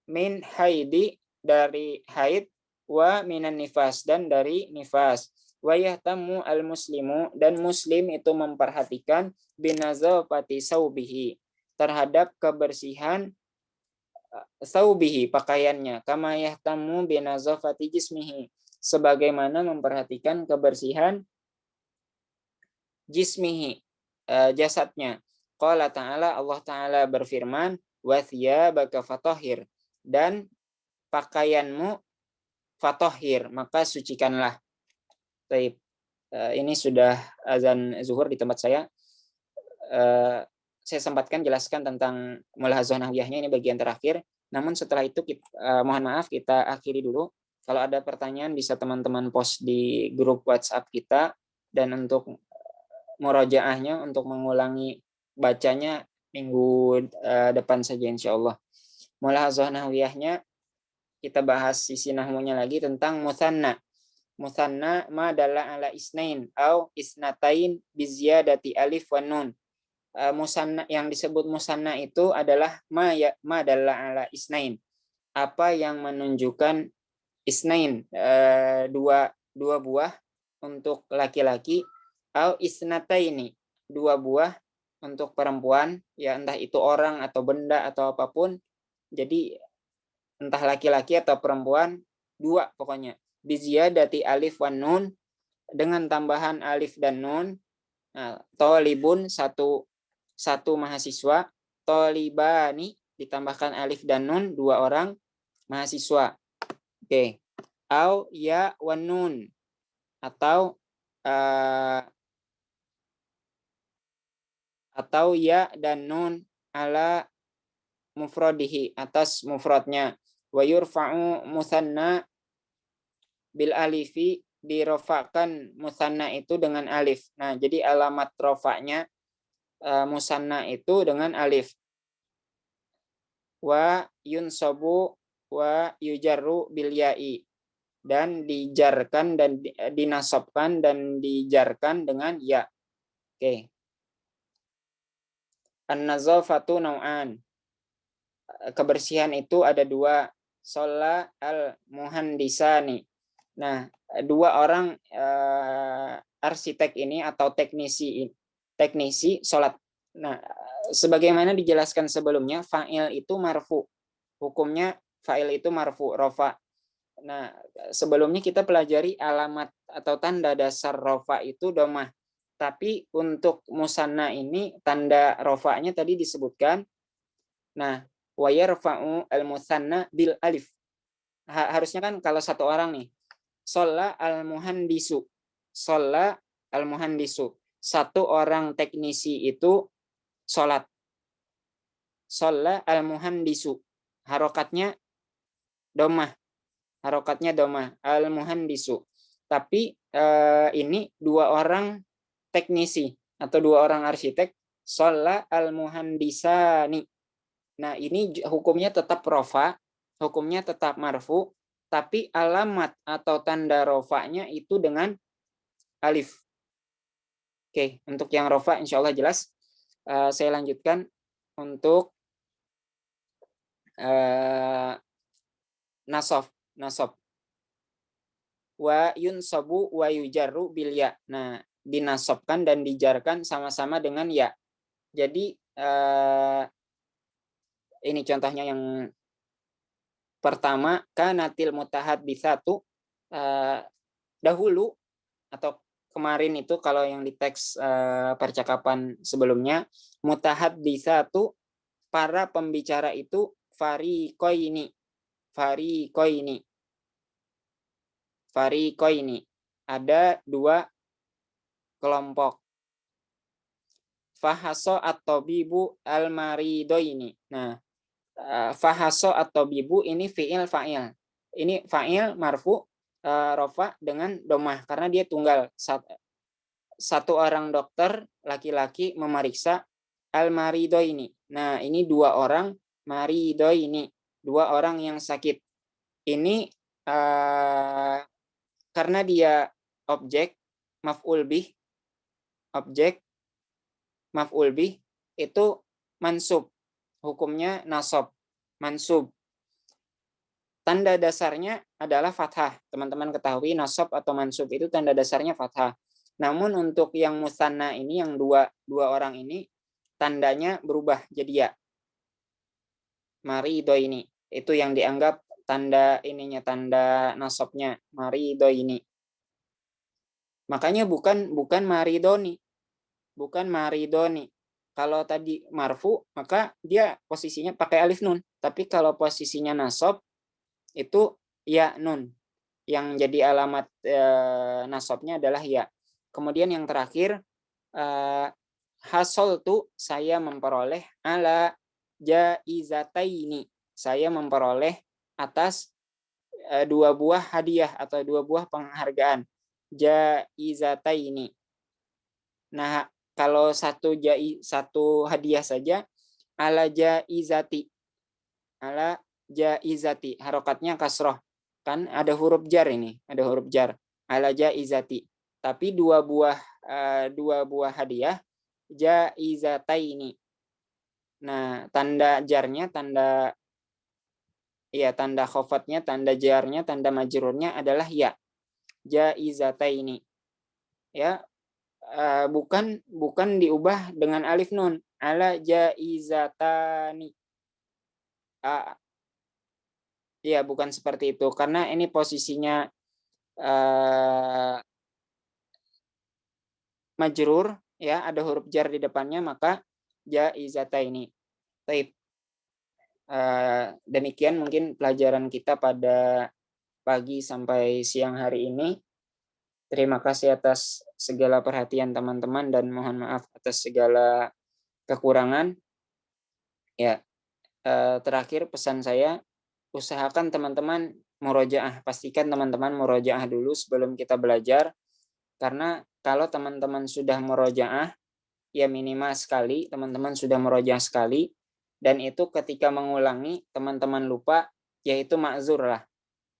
min haidi, dari haid, wa minan nifas, dan dari nifas. Wa yahtamu al-muslimu, dan muslim itu memperhatikan binazafati saubihi, terhadap kebersihan saubihi, pakaiannya, kama yahtamu binazafati jismihi, sebagaimana memperhatikan kebersihan jismihi, jasadnya. Qala ta'ala, Allah Ta'ala berfirman, wa thiyabaka fatahhir, dan pakaianmu fatahhir, maka sucikanlah. Baik, ini sudah azan zuhur di tempat saya. Saya sempatkan jelaskan tentang mulahazah nahwiyahnya, ini bagian terakhir. Namun setelah itu mohon maaf, kita akhiri dulu. Kalau ada pertanyaan bisa teman-teman post di grup WhatsApp kita, dan untuk murojaahnya, untuk mengulangi bacanya minggu depan saja insyaallah. Mulahazah nahwiyahnya kita bahas sisi nahwunya lagi tentang mutsanna. Mutsanna ma dalla ala isnain au isnatain biziyadati alif wa nun. Musanna, yang disebut musanna itu adalah ma dalla ala isnain, apa yang menunjukkan isnain, dua buah untuk laki-laki, au isnataini, 2 buah untuk perempuan, ya entah itu orang atau benda atau apapun, jadi entah laki-laki atau perempuan, 2 pokoknya. Biziyadati alif wan nun, dengan tambahan alif dan nun. Nah, tolibun, satu mahasiswa, tolibani ditambahkan alif dan nun, 2 orang mahasiswa. Oke. Au ya wan nun, atau ya dan nun ala mufradihi, atas mufradnya. Wa yurfa'u musanna bil alifi, dirofakan musanna itu dengan alif. Nah, jadi alamat rofaknya musanna itu dengan alif. Wa yunsabu wa yujarru bil ya'i, dan dijarkan dan dinasabkan dan dijarkan dengan ya. Oke. An-nazafatu nau'an. Kebersihan itu ada 2. Sholla al-muhandisani. Nah, 2 orang arsitek ini atau teknisi sholat. Nah, sebagaimana dijelaskan sebelumnya, fa'il itu marfu. Hukumnya fa'il itu marfu, rofa. Nah, sebelumnya kita pelajari alamat atau tanda dasar rofa itu domah. Tapi untuk musanna ini tanda rofa'nya tadi disebutkan. Nah, wa yarfa'u al-musanna bil alif. Harusnya kan kalau 1 orang nih, sholla al-muhandisu. Sholla al-muhandisu. 1 orang teknisi itu sholat. Sholla al-muhandisu. Harokatnya domah. Al-muhandisu. Tapi ini 2 orang teknisi atau 2 orang arsitek, sholla al-muhandisani. Nah, ini hukumnya tetap rofa, hukumnya tetap marfu, tapi alamat atau tanda rofanya itu dengan alif. Oke, untuk yang rofa insya Allah jelas. Saya lanjutkan untuk nasab. Wa yunsabu wa yujarru bil ya. Nah, dinasabkan dan dijarkan sama-sama dengan ya. Jadi ini contohnya yang pertama kanatil mutahadditsatu, dahulu atau kemarin itu kalau yang di teks percakapan sebelumnya, mutahadditsatu, para pembicara itu fariqaini ada dua kelompok. Fahaso at-tabibu al-maridoini. Nah, fahaso at-tabibu ini fi'il fa'il. Ini fa'il marfu rofa dengan domah karena dia tunggal. Satu orang dokter laki-laki memeriksa al-maridoini. Nah, ini dua orang maridoini, dua orang yang sakit. Ini karena dia objek maf'ul bih, itu mansub, hukumnya nasab, mansub. Tanda dasarnya adalah fathah. Teman-teman ketahui nasab atau mansub itu tanda dasarnya fathah. Namun untuk yang musanna ini, yang dua orang ini, tandanya berubah jadi ya. Marido ini, itu yang dianggap tanda ininya, tanda nasabnya, marido ini. Makanya bukan maridoni. Bukan maridoni. Kalau tadi marfu, maka dia posisinya pakai alif nun. Tapi kalau posisinya nasab, itu ya nun. Yang jadi alamat nasabnya adalah ya. Kemudian yang terakhir, hasoltu, saya memperoleh, ala jaizataini, saya memperoleh atas dua buah hadiah atau dua buah penghargaan. Jaizataini. Nah, kalau satu hadiah saja, ala jaizati, harokatnya kasroh, kan ada huruf jar ini, ada huruf jar, ala jaizati. Tapi dua buah hadiah, jaizataini. Nah, tanda jarnya, tanda khofatnya, tanda jarnya, tanda majrurnya adalah ya, jaizataini. Ya, bukan diubah dengan alif nun, ala jaizatani. Ya, bukan seperti itu karena ini posisinya majrur, ya, ada huruf jar di depannya, maka jaizataini. Baik. Demikian mungkin pelajaran kita pada pagi sampai siang hari ini. Terima kasih atas segala perhatian teman-teman dan mohon maaf atas segala kekurangan. Ya, terakhir pesan saya, usahakan teman-teman murojaah, pastikan teman-teman murojaah dulu sebelum kita belajar. Karena kalau teman-teman sudah murojaah, ya minimal sekali, teman-teman sudah murojaah sekali, dan itu ketika mengulangi teman-teman lupa, yaitu ma'zur lah.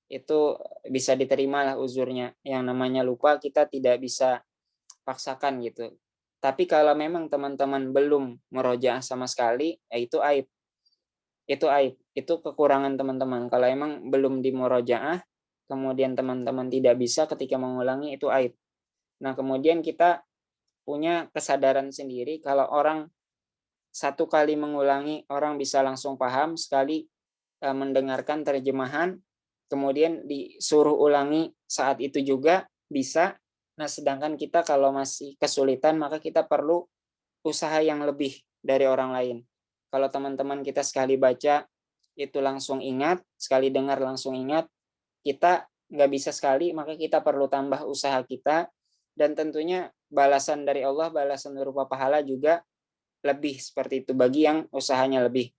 Itu bisa diterima lah uzurnya. Yang namanya lupa kita tidak bisa paksakan gitu. Tapi kalau memang teman-teman belum murojaah sama sekali, ya itu aib. Itu kekurangan teman-teman. Kalau emang belum dimurojaah, kemudian teman-teman tidak bisa ketika mengulangi, itu aib. Nah, kemudian kita punya kesadaran sendiri kalau orang satu kali mengulangi, orang bisa langsung paham, sekali mendengarkan terjemahan, kemudian disuruh ulangi saat itu juga bisa. Nah, sedangkan kita kalau masih kesulitan, maka kita perlu usaha yang lebih dari orang lain. Kalau teman-teman kita sekali baca, itu langsung ingat, sekali dengar langsung ingat, kita nggak bisa sekali, maka kita perlu tambah usaha kita, dan tentunya balasan dari Allah, balasan berupa pahala juga lebih seperti itu bagi yang usahanya lebih.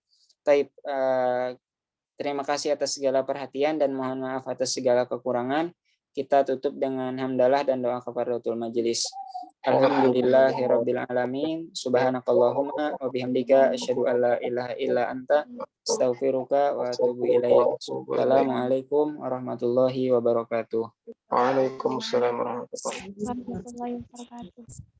Terima kasih atas segala perhatian dan mohon maaf atas segala kekurangan. Kita tutup dengan hamdalah dan doa kafaratul majelis. Alhamdulillahirabbil alamin. Subhanakallahumma wa bihamdika asyhadu an la ilaha illa anta astaghfiruka wa atubu ilaik. Assalamualaikum warahmatullahi wabarakatuh. Waalaikumsalam warahmatullahi Warahmatullahi wabarakatuh.